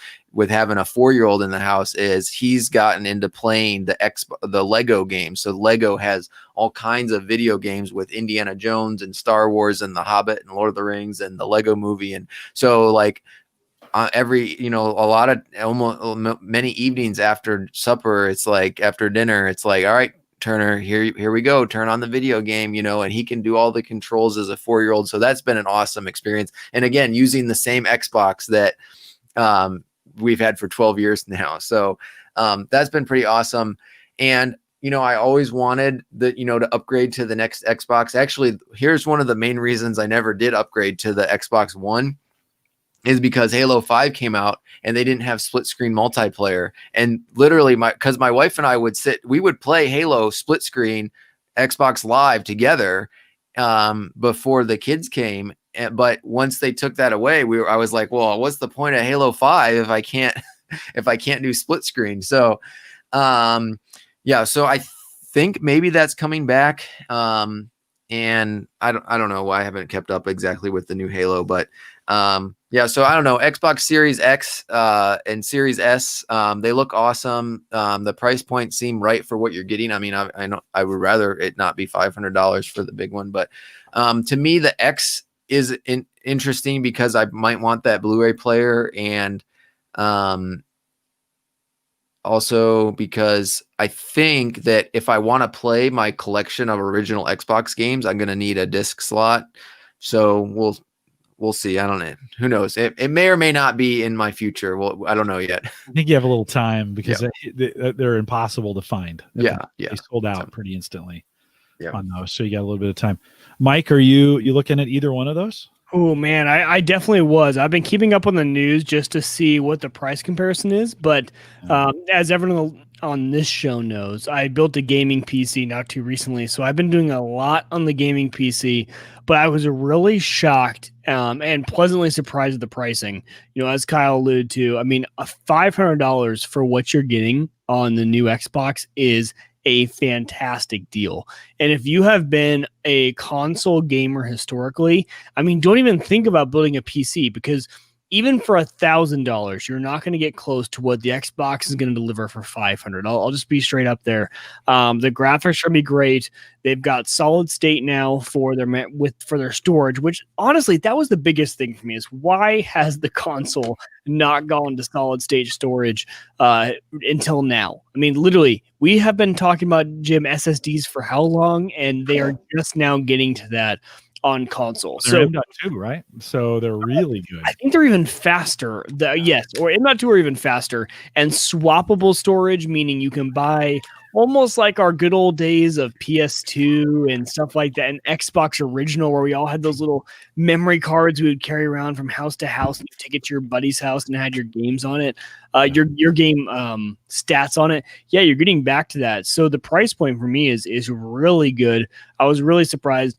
having a 4-year-old in the house is he's gotten into playing the Lego games. So Lego has all kinds of video games with Indiana Jones and Star Wars and The Hobbit and Lord of the Rings and the Lego movie. And so many evenings after supper, it's like after dinner, it's like, all right, Turner, here we go. Turn on the video game, and he can do all the controls as a 4-year-old. So that's been an awesome experience. And again, using the same Xbox that we've had for 12 years now. So that's been pretty awesome. And, I always wanted to upgrade to the next Xbox. Actually, here's one of the main reasons I never did upgrade to the Xbox One, is because Halo 5 came out and they didn't have split screen multiplayer. And literally because my wife and I we would play Halo split screen Xbox Live together before the kids came. But once they took that away, I was like, well, what's the point of Halo 5 if I can't do split screen? So, so I think maybe that's coming back. And I don't know why I haven't kept up exactly with the new Halo, but so I don't know. Xbox Series X and Series S, they look awesome. The price point seem right for what you're getting. I mean, I know I would rather it not be $500 for the big one, but to me, the X is interesting because I might want that Blu-ray player, and also because I think that if I want to play my collection of original Xbox games, I'm going to need a disc slot. So we'll see. I don't know. Who knows? It may or may not be in my future. Well, I don't know yet. I think you have a little time because they're impossible to find. They sold out pretty instantly on those. So you got a little bit of time. Mike, are you looking at either one of those? Oh man, I definitely was. I've been keeping up on the news just to see what the price comparison is. But as everyone on this show knows, I built a gaming PC not too recently, so I've been doing a lot on the gaming PC. But I was really shocked and pleasantly surprised at the pricing. As Kyle alluded to, I mean, $500 for what you're getting on the new Xbox is a fantastic deal. And if you have been a console gamer historically, I mean, don't even think about building a PC, because even for $1,000, you're not going to get close to what the Xbox is going to deliver for $500. I'll just be straight up there. The graphics are going to be great. They've got solid state now for their storage, which honestly, that was the biggest thing for me, is why has the console not gone to solid state storage until now? I mean, literally, we have been talking about, Jim, SSDs for how long, and they are just now getting to that on console. They're M.2, right? So they're really good. I think they're even faster. Yes, or M.2 or even faster. And swappable storage, meaning you can buy almost like our good old days of PS2 and stuff like that, and Xbox Original, where we all had those little memory cards we would carry around from house to house, and you take it to your buddy's house and had your games on it, your game stats on it. Yeah, you're getting back to that. So the price point for me is really good. I was really surprised.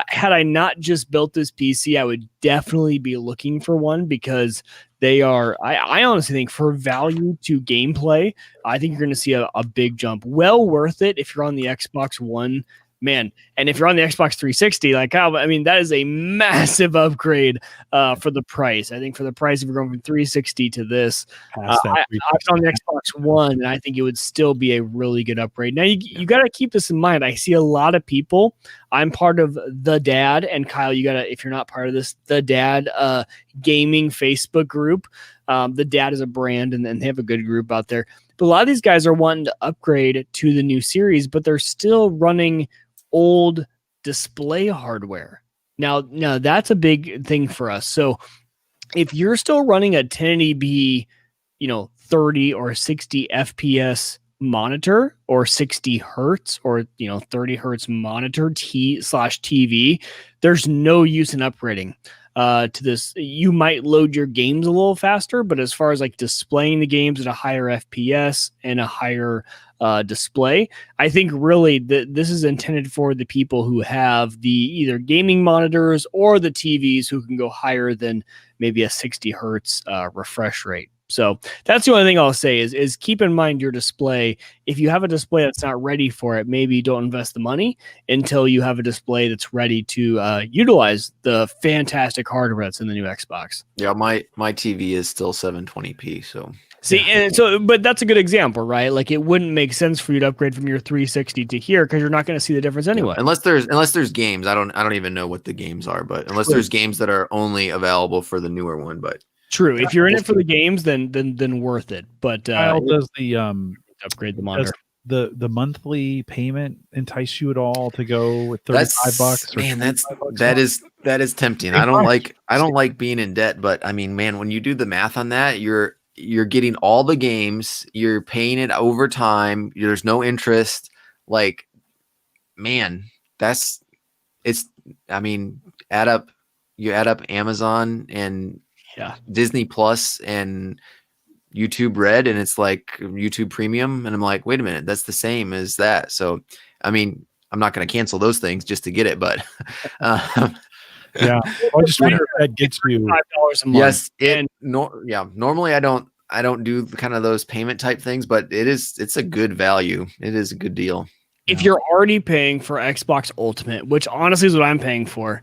Had I not just built this PC, I would definitely be looking for one, because they are, I honestly think, for value to gameplay, I think you're going to see a big jump. Well worth it if you're on the Xbox One, man. And if you're on the Xbox 360, like, I mean, that is a massive upgrade for the price. I think for the price, if you're going from 360 to this, I was on the Xbox One, and I think it would still be a really good upgrade. Now, you got to keep this in mind. I see a lot of people. I'm part of The Dad, and Kyle, you got to, if you're not part of this, The Dad gaming Facebook group. The Dad is a brand, and they have a good group out there. But a lot of these guys are wanting to upgrade to the new series, but they're still running old display hardware. Now that's a big thing for us. So if you're still running a 1080p, 30 or 60 FPS monitor, or 60 hertz, or 30 hertz monitor /TV, there's no use in upgrading to this. You might load your games a little faster, but as far as like displaying the games at a higher FPS and a higher display, I think really this is intended for the people who have the either gaming monitors or the TVs who can go higher than maybe a 60 hertz refresh rate. So that's the only thing I'll say is keep in mind your display. If you have a display that's not ready for it, maybe don't invest the money until you have a display that's ready to utilize the fantastic hardware that's in the new Xbox. Yeah, my TV is still 720p. So see, and so, but that's a good example, right? Like, it wouldn't make sense for you to upgrade from your 360 to here, because you're not going to see the difference anyway. Yeah, unless there's games. I don't even know what the games are, but unless there's games that are only available for the newer one, but. True. If you're in it for the games, then worth it. But Kyle, does the upgrade the monitor? The monthly payment entice you at all to go with $35? Man, that is tempting. I don't like being in debt, but I mean, man, when you do the math on that, you're getting all the games, you're paying it over time. There's no interest. Like, man, I mean, you add up Amazon and Disney Plus and YouTube Red, and it's like YouTube Premium, and I'm like, wait a minute, that's the same as that. So, I mean, I'm not going to cancel those things just to get it, but yeah, I just wonder if that gets you $5 a month. Yes, normally I don't do kind of those payment type things, but it's a good value. It is a good deal. If you're already paying for Xbox Ultimate, which honestly is what I'm paying for,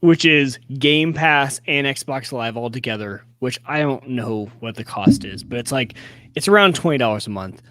which is Game Pass and Xbox Live all together, which I don't know what the cost is, but it's around $20 a month.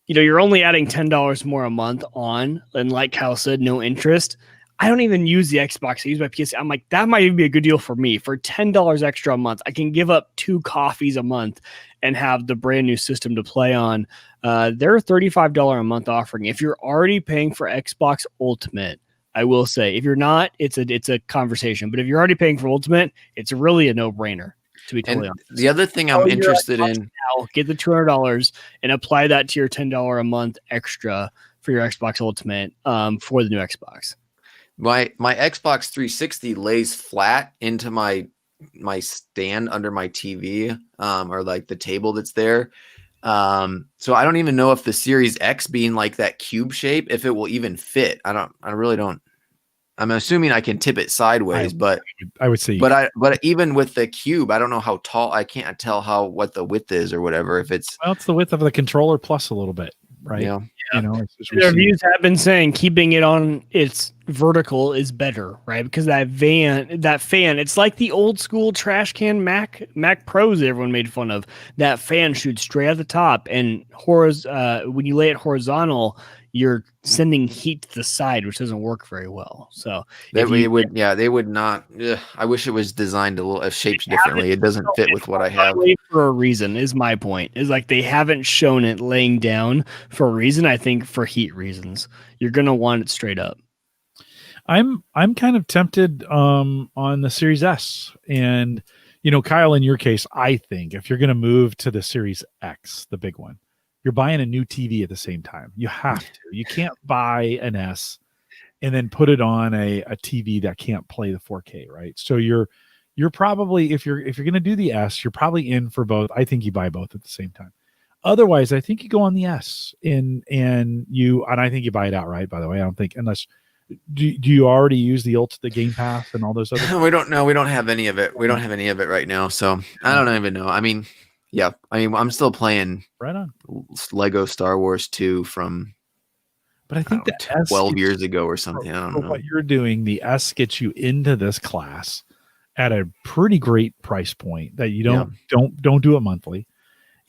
You're only adding $10 more a month on, and like Kyle said, no interest. I don't even use the Xbox. I use my PC. I'm like, that might even be a good deal for me. For $10 extra a month, I can give up 2 coffees a month and have the brand new system to play on. They're a $35 a month offering. If you're already paying for Xbox Ultimate, I will say, if you're not, it's a conversation. But if you're already paying for Ultimate, it's really a no-brainer, to be totally honest. The other thing I'm interested in, now, get the $200 and apply that to your $10 a month extra for your Xbox Ultimate for the new Xbox. My Xbox 360 lays flat into my stand under my TV, or like the table that's there. So I don't even know if the Series X being like that cube shape, if it will even fit. I really don't. I'm assuming I can tip it sideways, but I would say, but even with the cube, I don't know how tall. I can't tell what the width is or whatever. If it's the width of the controller plus a little bit, right? Yeah. The reviews have been saying keeping it on its vertical is better, right? Because that fan, it's like the old school trash can Mac Pros that everyone made fun of. That fan shoots straight at the top, and when you lay it horizontal, you're sending heat to the side, which doesn't work very well. So they would not. I wish it was designed a little shaped differently. It doesn't fit with what I have. For a reason is my point. Is like they haven't shown it laying down for a reason. I think for heat reasons, you're gonna want it straight up. I'm kind of tempted on the Series S, and Kyle, in your case, I think if you're going to move to the Series X, the big one, you're buying a new TV at the same time. You have to. You can't buy an S and then put it on a TV that can't play the 4K, right? So you're probably, if you're going to do the S, you're probably in for both. I think you buy both at the same time. Otherwise, I think you go on the S and I think you buy it outright, by the way. I don't think, unless do you already use the Game Pass and all those other We don't know. We don't have any of it. We don't have any of it right now. So I don't even know. I mean, yeah. I mean, I'm still playing right on Lego Star Wars 2 from, but I think the 12 years ago or something. I don't know. What you're doing, the S gets you into this class at a pretty great price point that you don't do it monthly.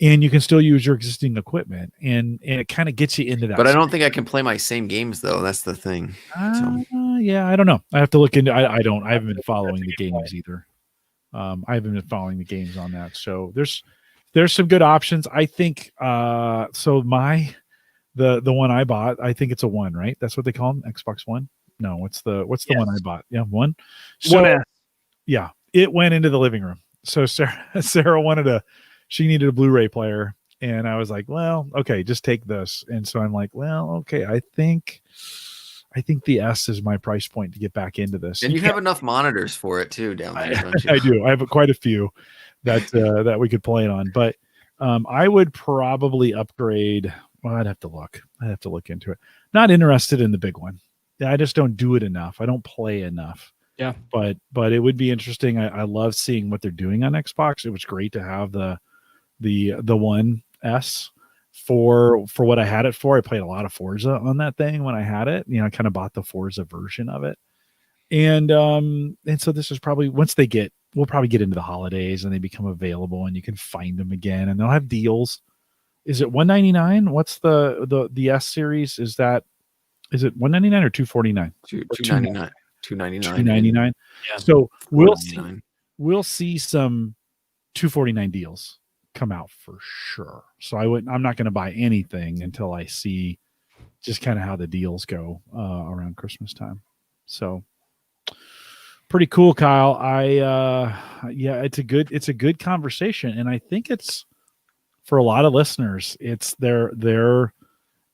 And you can still use your existing equipment, and it kind of gets you into that. But I don't think I can play my same games though. That's the thing. Yeah, I don't know. I have to look into. I haven't been following the games either. I haven't been following the games on that. So there's some good options. I think. So the one I bought, I think it's a One, right? That's what they call them, Xbox One. No, what's the one I bought? Yeah, One. So yeah, it went into the living room. So Sarah she needed a Blu-ray player, and I was like, well, okay, just take this. And so I'm like, well, okay, I think the S is my price point to get back into this. And you have enough monitors for it too down there, don't you? I do. I have quite a few that we could play it on, but I would probably upgrade. Well, I'd have to look into it. Not interested in the big one. I just don't do it enough. I don't play enough. Yeah. But it would be interesting. I love seeing what they're doing on Xbox. It was great to have the One S for what I had it for. I played a lot of Forza on that thing when I had it. You know, I kind of bought the Forza version of it. And so this is probably we'll probably get into the holidays and they become available and you can find them again and they'll have deals. Is it $199? What's the S series? Is it $199 or $249? $299. $299. Yeah. So we'll see some $249 deals come out for sure. So I'm not going to buy anything until I see just kind of how the deals go around Christmas time. So pretty cool, Kyle. It's a good conversation, and I think it's for a lot of listeners. It's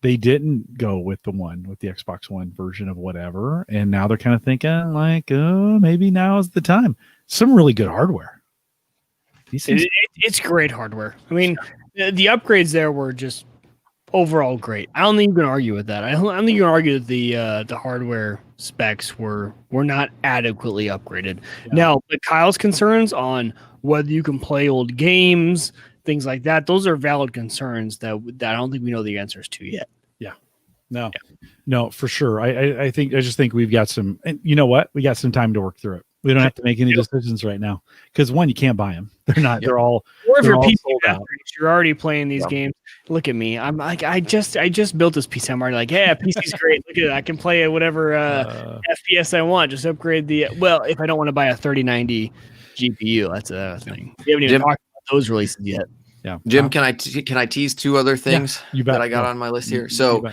they didn't go with the Xbox One version of whatever, and now they're kind of thinking like, oh, maybe now is the time. Some really good hardware. It's great hardware. I mean, the upgrades there were just overall great. I don't think you can argue with that. I don't think you can argue that the hardware specs were not adequately upgraded. Yeah. Now, but Kyle's concerns on whether you can play old games, things like that, those are valid concerns that I don't think we know the answers to yet. Yeah. No, for sure. I just think we've got some, and you know what? We got some time to work through it. We don't have to make any decisions right now because one, you can't buy them. They're not. They're all. Or if you're PC master, you're already playing these games. Look at me. I'm like, I just built this PC. I'm already like, yeah, PC's great. Look at it. I can play it whatever FPS I want. Just upgrade if I don't want to buy a 3090 GPU, that's a thing. We haven't even talked about those releases yet. Yeah, Jim, can I tease two other things that I got on my list here? So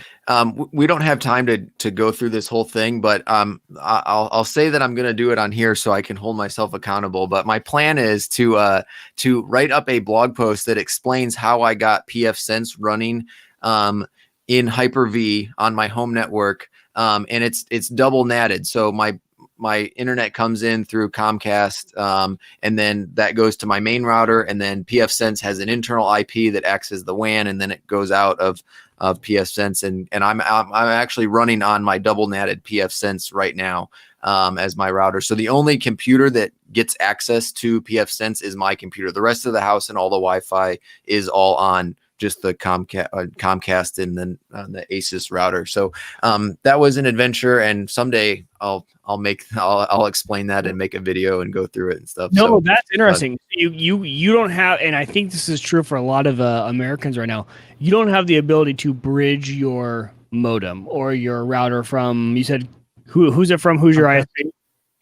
we don't have time to go through this whole thing, but I'll say that I'm going to do it on here so I can hold myself accountable. But my plan is to write up a blog post that explains how I got PFSense running in Hyper-V on my home network, and it's double natted. So my internet comes in through Comcast, and then that goes to my main router, and then PFSense has an internal IP that acts as the WAN, and then it goes out of PFSense, and I'm actually running on my double natted PFSense right now as my router. So the only computer that gets access to PFSense is my computer. The rest of the house and all the Wi-Fi is all on just the Comcast and then the Asus router. So that was an adventure, and someday I'll explain that and make a video and go through it and stuff. No, that's interesting. You don't have, and I think this is true for a lot of Americans right now. You don't have the ability to bridge your modem or your router from. You said who's it from? Who's your ISP?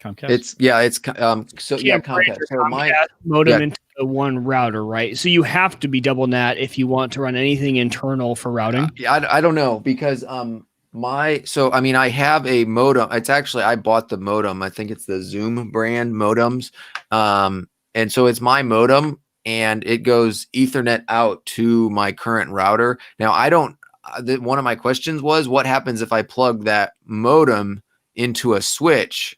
Comcast. Comcast. So my modem into the one router, right? So you have to be double NAT if you want to run anything internal for routing. I don't know because I have a modem. It's actually I bought the modem. I think it's the Zoom brand modems, and so it's my modem. and it goes Ethernet out to my current router. Now, I don't, one of my questions was, what happens if I plug that modem into a switch?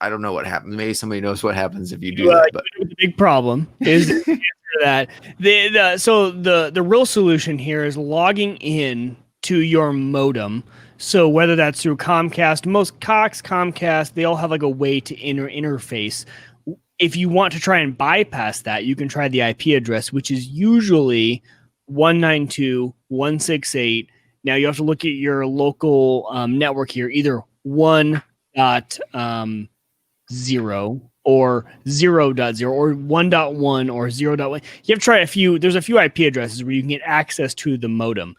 I don't know what happens. Maybe somebody knows what happens if you do that. But the big problem is that the real solution here is logging in to your modem. So whether that's through Comcast, most Cox, Comcast, they all have like a way to interface. If you want to try and bypass that, you can try the IP address, which is usually 192.168. Now you have to look at your local network here, either 1.0 or 0.0 or 1.1 or 0.1. You have to try a few. There's a few IP addresses where you can get access to the modem.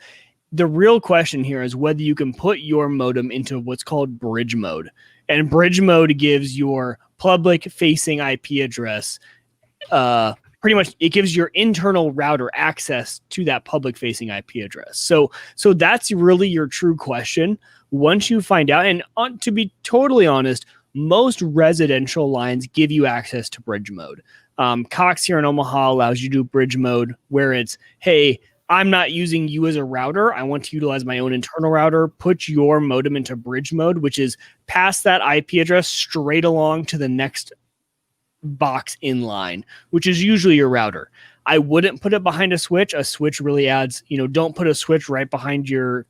The real question here is whether you can put your modem into what's called bridge mode. And bridge mode gives your public facing IP address, pretty much it gives your internal router access to that public facing IP address. So that's really your true question. Once you find out, and to be totally honest, most residential lines give you access to bridge mode. Cox here in Omaha allows you to do bridge mode where it's, hey, I'm not using you as a router. I want to utilize my own internal router. Put your modem into bridge mode, which is pass that IP address straight along to the next box in line, which is usually your router. I wouldn't put it behind a switch. A switch really adds, don't put a switch right behind your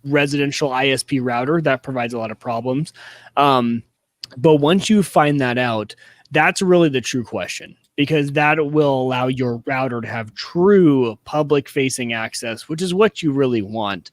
residential ISP router. That provides a lot of problems. But once you find that out, that's really the true question, because that will allow your router to have true public facing access, which is what you really want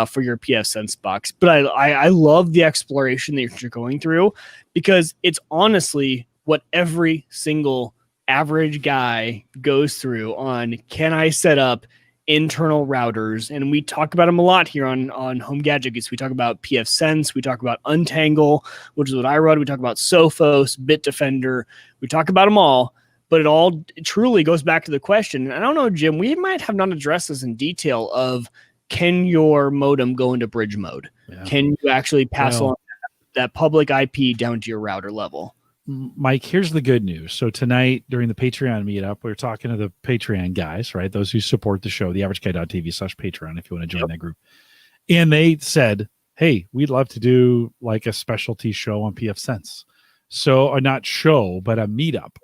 for your pfSense box. But I love the exploration that you're going through, because it's honestly what every single average guy goes through on, can I set up internal routers? And we talk about them a lot here on Home Gadget Geeks. We talk about pfSense, we talk about Untangle, which is what I run. We talk about Sophos, Bitdefender. We talk about them all, but it all truly goes back to the question. And I don't know, Jim, we might have not addressed this in detail of, can your modem go into bridge mode? Yeah. Can you actually pass along that public IP down to your router level? Mike, here's the good news. So tonight during the Patreon meetup, we were talking to the Patreon guys, right? Those who support the show, theaverageguy.tv/Patreon, if you want to join that group. And they said, hey, we'd love to do like a specialty show on pfSense. So, or not show, but a meetup.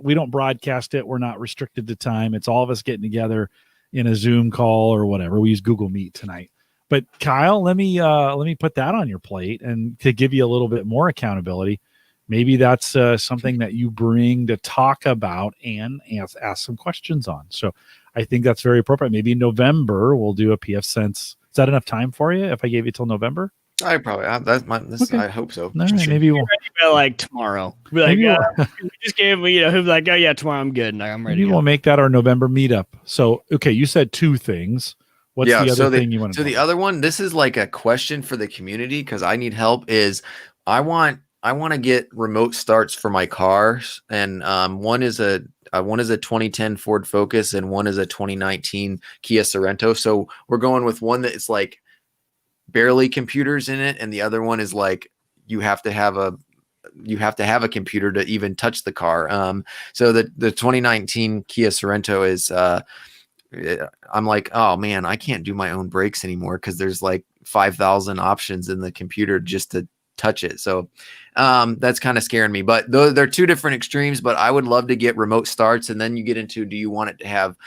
We don't broadcast it. We're not restricted to time. It's all of us getting together in a Zoom call or whatever. We use Google Meet tonight. But Kyle, let me put that on your plate, and to give you a little bit more accountability. Maybe that's something that you bring to talk about and ask some questions on. So I think that's very appropriate. Maybe in November we'll do a pfSense. Is that enough time for you if I gave you till November? I probably okay. I hope so. All right, maybe we'll like tomorrow. Be like, we just gave me, he'll be like, oh yeah, tomorrow I'm good. I'm ready. Maybe we'll make that our November meetup. So okay, you said two things. What's the other thing you want to? So the other one, this is like a question for the community, because I need help. Is I want to get remote starts for my cars, and one is a 2010 Ford Focus and one is a 2019 Kia Sorento. So we're going with one that's like barely computers in it, and the other one is like you have to have a computer to even touch the car. So the 2019 Kia Sorento is I'm like, oh man, I can't do my own brakes anymore because there's like 5,000 options in the computer just to touch it. So that's kind of scaring me, but they're two different extremes. But I would love to get remote starts. And then you get into, do you want it to have,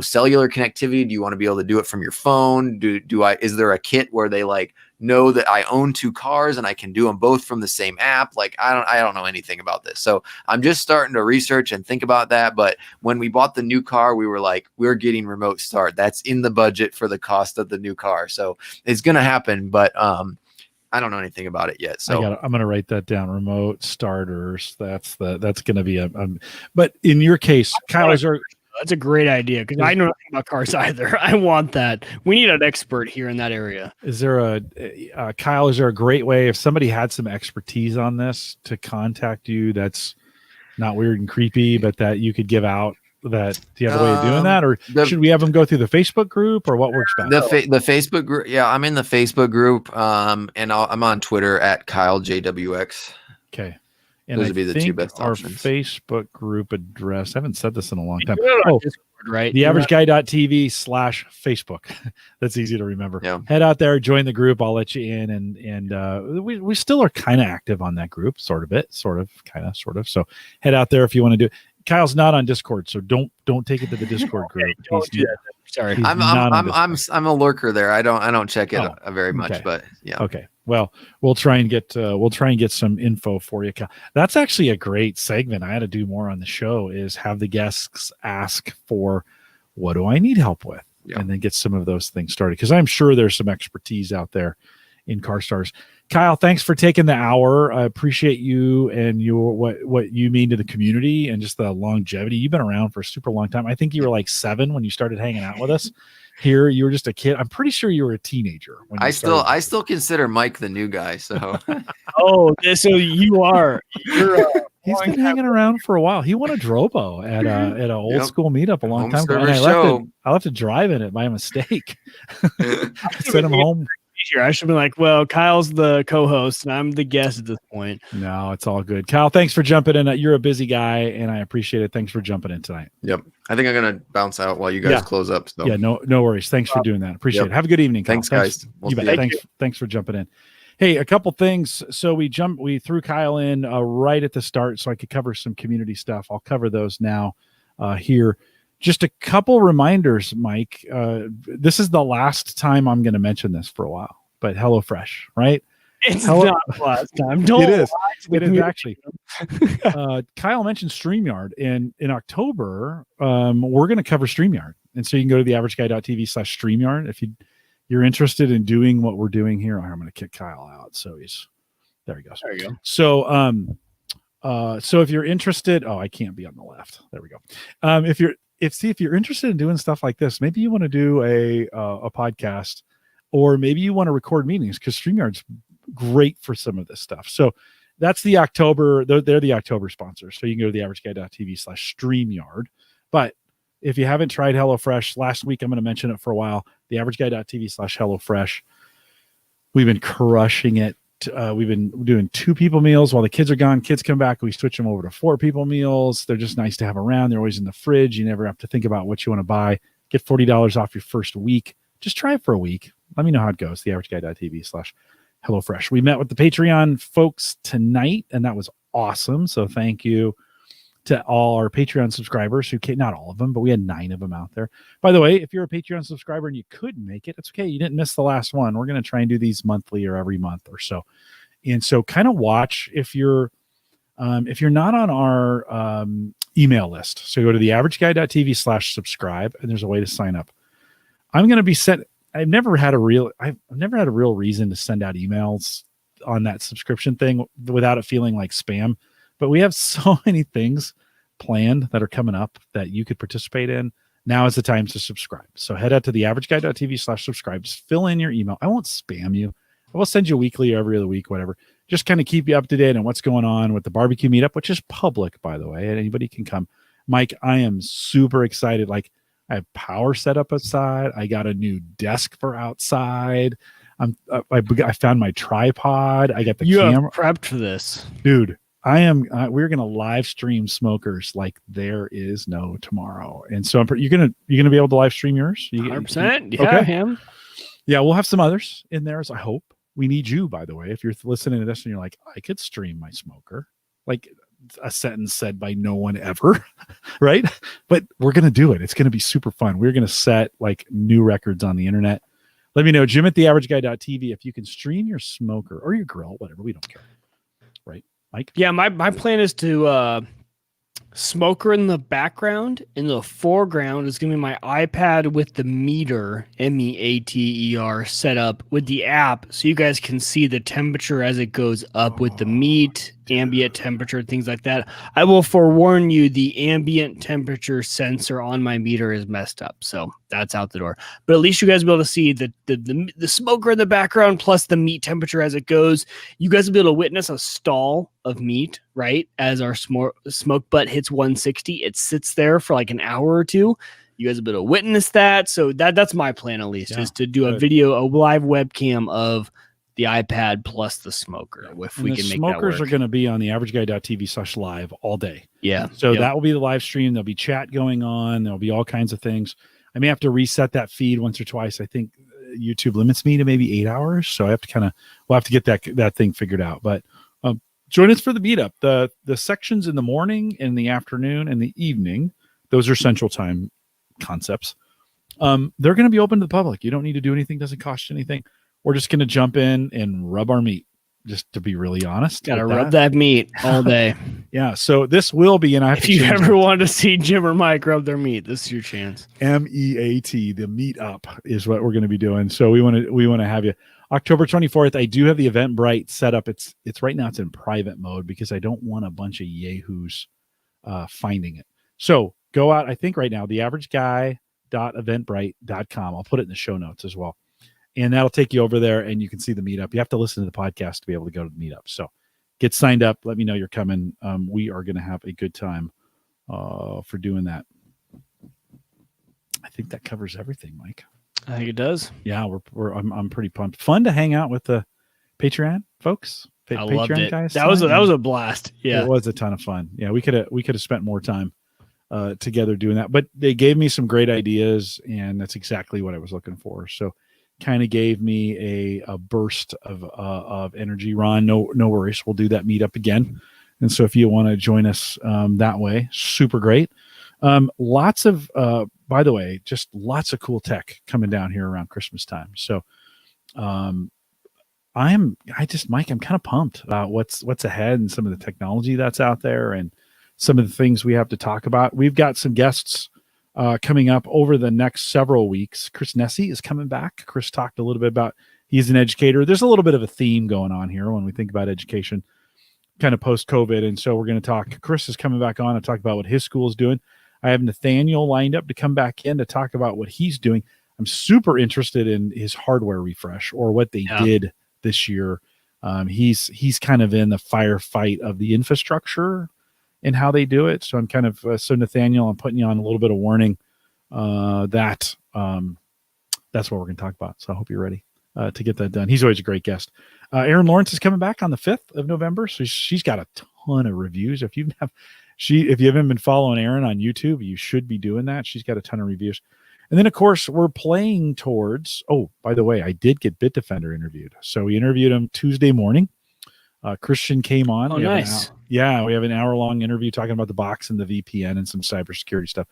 cellular connectivity? Do you want to be able to do it from your phone? Is there a kit where they like know that I own two cars and I can do them both from the same app? Like, I don't know anything about this. So I'm just starting to research and think about that. But when we bought the new car, we were like, we're getting remote start. That's in the budget for the cost of the new car. So it's going to happen. But, I don't know anything about it yet. So I'm going to write that down. Remote starters. That's going to be but in your case, Kyle, that's a great idea, because I know nothing about cars either. I want that. We need an expert here in that area. Is there Kyle, is there a great way, if somebody had some expertise on this, to contact you that's not weird and creepy, but that you could give out? That do you have a way of doing that, or should we have them go through the Facebook group, or what works best? The Facebook group, yeah, I'm in the Facebook group, and I'm on Twitter at KyleJWX. Okay, And Those I would be the think two best our options. Facebook group address, I haven't said this in a long time. Oh, Discord, right? theaverageguy.tv/Facebook. That's easy to remember. Yeah. Head out there, join the group. I'll let you in. And we still are kind of active on that group, sort of. So head out there if you want to do it. Kyle's not on Discord, so don't take it to the Discord group. Don't do that. Sorry. he's I'm a lurker there. I don't check it very much, okay. but yeah. Okay. Well, we'll try and get some info for you. That's actually a great segment. I had to do more on the show is have the guests ask for what do I need help with, and then get some of those things started. Because I'm sure there's some expertise out there in Car Stars. Kyle, thanks for taking the hour. I appreciate you and your what you mean to the community and just the longevity. You've been around for a super long time. I think you were like 7 when you started hanging out with us. Here, you were just a kid. I'm pretty sure you were a teenager when you started. I still consider Mike the new guy. So So you are. He's been hanging around for a while. He won a Drobo at an old school meetup a long time ago. And I left it drive in it by mistake. Sent him home. I should be like, well, Kyle's the co-host and I'm the guest at this point. No, it's all good. Kyle, thanks for jumping in. You're a busy guy and I appreciate it. Thanks for jumping in tonight. Yep. I think I'm going to bounce out while you guys close up. So. Yeah, no worries. Thanks for doing that. Appreciate it. Have a good evening, Kyle. Thanks guys. You bet. Thanks for jumping in. Hey, a couple things. So we threw Kyle in right at the start so I could cover some community stuff. I'll cover those now here. Just a couple reminders, Mike. This is the last time I'm going to mention this for a while, but HelloFresh, right? It's not the last time. It is. It is actually. Kyle mentioned StreamYard, and in October, we're going to cover StreamYard. And so you can go to theaverageguy.tv/StreamYard if you're interested in doing what we're doing here. I'm going to kick Kyle out. So there he goes. There you go. So if you're interested, I can't be on the left. There we go. If you're interested in doing stuff like this, maybe you want to do a podcast, or maybe you want to record meetings, because StreamYard's great for some of this stuff. So that's the October. They're the October sponsors. So you can go to theaverageguy.tv/StreamYard. But if you haven't tried HelloFresh, last week I'm going to mention it for a while. Theaverageguy.tv/HelloFresh. We've been crushing it. We've been doing 2 people meals while the kids are gone. Kids come back, we switch them over to 4 people meals. They're just nice to have around. They're always in the fridge. You never have to think about what you want to buy. Get $40 off your first week. Just try it for a week. Let me know how it goes. Theaverageguy.tv/HelloFresh. We met with the Patreon folks tonight, and that was awesome. So thank you to all our Patreon subscribers who came, not all of them, but we had 9 of them out there. By the way, if you're a Patreon subscriber and you couldn't make it, it's okay. You didn't miss the last one. We're going to try and do these monthly or every month or so. And so kind of watch if you're not on our email list. So go to theaverageguy.tv/subscribe, and there's a way to sign up. I'm going to be sent. I've never had a real reason to send out emails on that subscription thing without it feeling like spam. But we have so many things planned that are coming up that you could participate in. Now is the time to subscribe. So head out to theaverageguy.tv/subscribe. Just fill in your email. I won't spam you. I will send you weekly or every other week, whatever. Just kind of keep you up to date on what's going on with the barbecue meetup, which is public, by the way, and anybody can come. Mike, I am super excited. Like, I have power set up outside. I got a new desk for outside. I found my tripod. I got the camera. You have prepped for this, dude. We're going to live stream Smokers like there is no tomorrow. And so you're going to be able to live stream yours. 100%. Yeah, okay. Him. Yeah. We'll have some others in there, as I hope. We need you, by the way. If you're listening to this and you're like, I could stream my Smoker, like a sentence said by no one ever, right? But we're going to do it. It's going to be super fun. We're going to set like new records on the internet. Let me know, Jim at theaverageguy.tv, if you can stream your Smoker or your grill, whatever. We don't care. Right, Mike? Yeah, my plan is to Smoker in the background. In the foreground is going to be my iPad with the meter, MEATER, set up with the app, so you guys can see the temperature as it goes up with the meat, ambient temperature, things like that. I will forewarn you, the ambient temperature sensor on my meter is messed up, so that's out the door. But at least you guys will be able to see the smoker in the background plus the meat temperature as it goes. You guys will be able to witness a stall of meat, right? As our smoke butt hits 160, it sits there for like an hour or two. You guys will be able to witness that. So that's my plan, at least, is to do a video, a live webcam of iPad plus the smoker. If And we the can make that smokers work. are going to be on the averageguy.tv/live all day. Yeah. So that will be the live stream. There'll be chat going on. There'll be all kinds of things. I may have to reset that feed once or twice. I think YouTube limits me to maybe 8 hours. So I have to we'll have to get that thing figured out. But join us for the meetup. The sections in the morning, in the afternoon, and the evening, those are Central Time concepts. They're going to be open to the public. You don't need to do anything. Doesn't cost you anything. We're just going to jump in and rub our meat, just to be really honest. Got to rub that meat all day. Yeah. So this will be, and if you ever want to see Jim or Mike rub their meat, this is your chance. MEAT, the meet up is what we're going to be doing. So we want to have you October 24th. I do have the Eventbrite set up. It's right now it's in private mode because I don't want a bunch of yahoos finding it. So go out. I think right now, theaverageguy.eventbrite.com. I'll put it in the show notes as well. And that'll take you over there and you can see the meetup. You have to listen to the podcast to be able to go to the meetup. So get signed up. Let me know you're coming. We are going to have a good time for doing that. I think that covers everything, Mike. I think it does. Yeah, I'm pretty pumped. Fun to hang out with the Patreon folks. I loved it. Guys. That was a blast. Yeah, it was a ton of fun. Yeah, we could have spent more time together doing that, but they gave me some great ideas, and that's exactly what I was looking for. So, kind of gave me a burst of energy. Ron, no worries. We'll do that meetup again. And so if you want to join us that way, super great. Lots of, by the way, just lots of cool tech coming down here around Christmas time. So Mike, I'm kind of pumped about what's ahead and some of the technology that's out there and some of the things we have to talk about. We've got some guests coming up over the next several weeks. Chris Nessie is coming back. Chris talked a little bit about, he's an educator. There's a little bit of a theme going on here when we think about education, kind of post-COVID. And so we're going to talk, Chris is coming back on and talk about what his school is doing. I have Nathaniel lined up to come back in to talk about what he's doing. I'm super interested in his hardware refresh or what they did this year. He's kind of in the firefight of the infrastructure and how they do it. So I'm kind of, so Nathaniel, I'm putting you on a little bit of warning that's what we're going to talk about. So I hope you're ready to get that done. He's always a great guest. Erin Lawrence is coming back on the 5th of November. So she's got a ton of reviews. If you haven't been following Erin on YouTube, you should be doing that. She's got a ton of reviews. And then, of course, we're playing towards, oh, by the way, I did get Bitdefender interviewed. So we interviewed him Tuesday morning. Christian came on. Oh, nice. We have an hour-long interview talking about the box and the VPN and some cybersecurity stuff.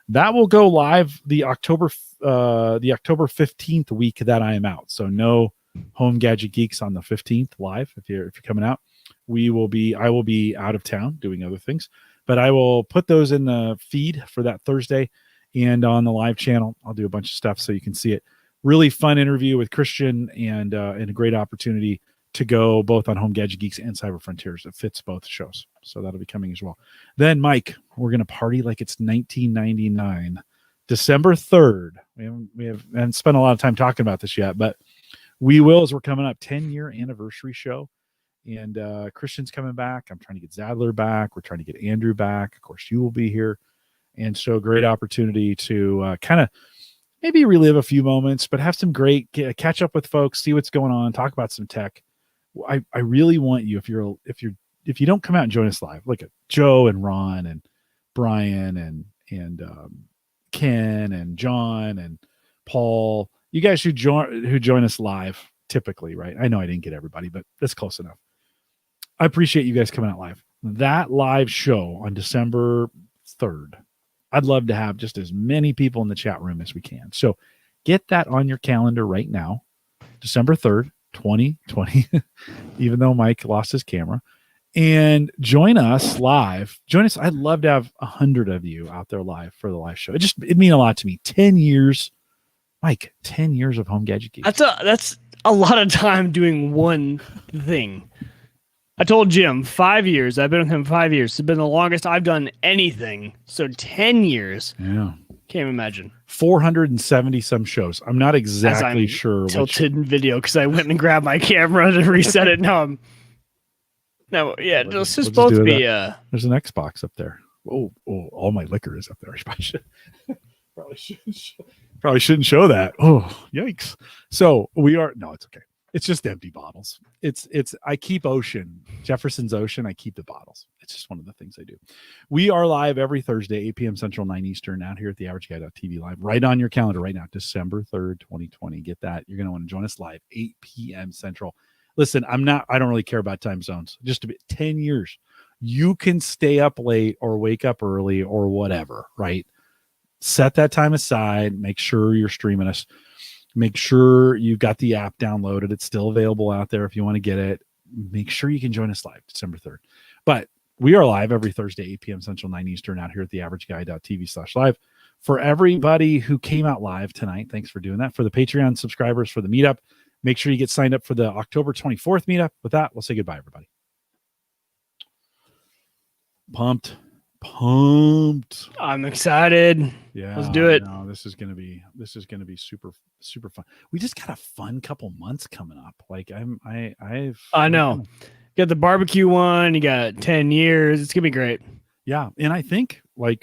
That will go live the October 15th week that I am out. So no Home Gadget Geeks on the 15th live. If you're coming out, I will be out of town doing other things, but I will put those in the feed for that Thursday and on the live channel. I'll do a bunch of stuff so you can see it. Really fun interview with Christian and a great opportunity to go both on Home Gadget Geeks and Cyber Frontiers. It fits both shows. So that'll be coming as well. Then, Mike, we're going to party like it's 1999. December 3rd. We haven't spent a lot of time talking about this yet, but we will as we're coming up. 10-year anniversary show. And Christian's coming back. I'm trying to get Zadler back. We're trying to get Andrew back. Of course, you will be here. And so great opportunity to kind of maybe relive a few moments, but have some great catch up with folks, see what's going on, talk about some tech. I really want you, if you don't come out and join us live, look at Joe and Ron and Brian and Ken and John and Paul, you guys who join us live typically, right? I know I didn't get everybody, but that's close enough. I appreciate you guys coming out live. That live show on December 3rd, I'd love to have just as many people in the chat room as we can. So get that on your calendar right now, December 3rd, 2020, even though Mike lost his camera, and join us live. Join us. I'd love to have 100 of you out there live for the live show. It'd mean a lot to me. 10 years, Mike, 10 years of Home Gadget Geeks. That's a lot of time doing one thing. I told Jim 5 years. I've been with him 5 years. It's been the longest I've done anything. So 10 years. Yeah. Can't imagine. 470 some shows. I'm not exactly sure. Tilted in video because I went and grabbed my camera to reset it. This is supposed to be. There's an Xbox up there. Oh, all my liquor is up there. I probably shouldn't show that. Oh, yikes. So we are. No, it's okay. It's just empty bottles. I keep Jefferson's Ocean. I keep the bottles. It's just one of the things I do. We are live every Thursday, 8 p.m. Central, 9 Eastern, out here at the AverageGuy.tv live. Right on your calendar right now, December 3rd, 2020. Get that. You're going to want to join us live, 8 p.m. Central. Listen, I don't really care about time zones. Just a bit, 10 years. You can stay up late or wake up early or whatever, right? Set that time aside. Make sure you're streaming us. Make sure you've got the app downloaded. It's still available out there if you want to get it. Make sure you can join us live December 3rd. But we are live every Thursday, 8 p.m. Central, 9 Eastern, out here at the AverageGuy.tv/live. For everybody who came out live tonight, thanks for doing that. For the Patreon subscribers for the meetup, make sure you get signed up for the October 24th meetup. With that, we'll say goodbye, everybody. Pumped. I'm excited. Yeah, let's do it. No, this is gonna be super fun. We just got a fun couple months coming up. Like I know. You got the barbecue one. You got 10 years. It's gonna be great. Yeah, and I think hey,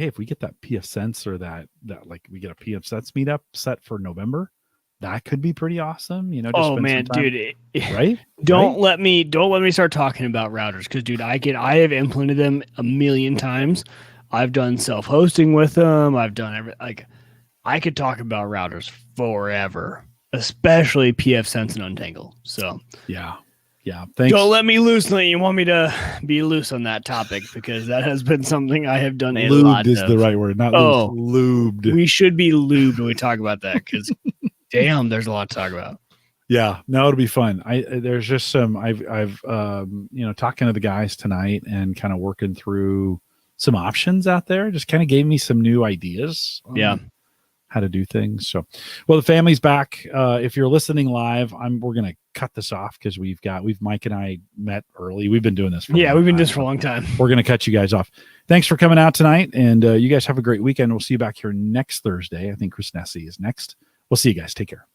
if we get that PF Sense or that like we get a PF Sense meetup set for November, that could be pretty awesome. Just oh man, dude, right? Don't let me start talking about routers because, dude, I have implemented them a million times. I've done self-hosting with them. I've done I could talk about routers forever, especially PF Sense and Untangle. So yeah. Thanks. Don't let me loose. You want me to be loose on that topic because that has been something I have done a lot. Lubed is the right word, not loose. Lubed. We should be lubed when we talk about that because. Damn, there's a lot to talk about. Yeah, no, it'll be fun. There's just some I've talking to the guys tonight and kind of working through some options out there. Just kind of gave me some new ideas. How to do things. So, well, the family's back. If you're listening live, we're gonna cut this off because Mike and I met early. We've been doing this. We've been doing this for a long time. We're gonna cut you guys off. Thanks for coming out tonight, and you guys have a great weekend. We'll see you back here next Thursday. I think Chris Nessie is next. We'll see you guys. Take care.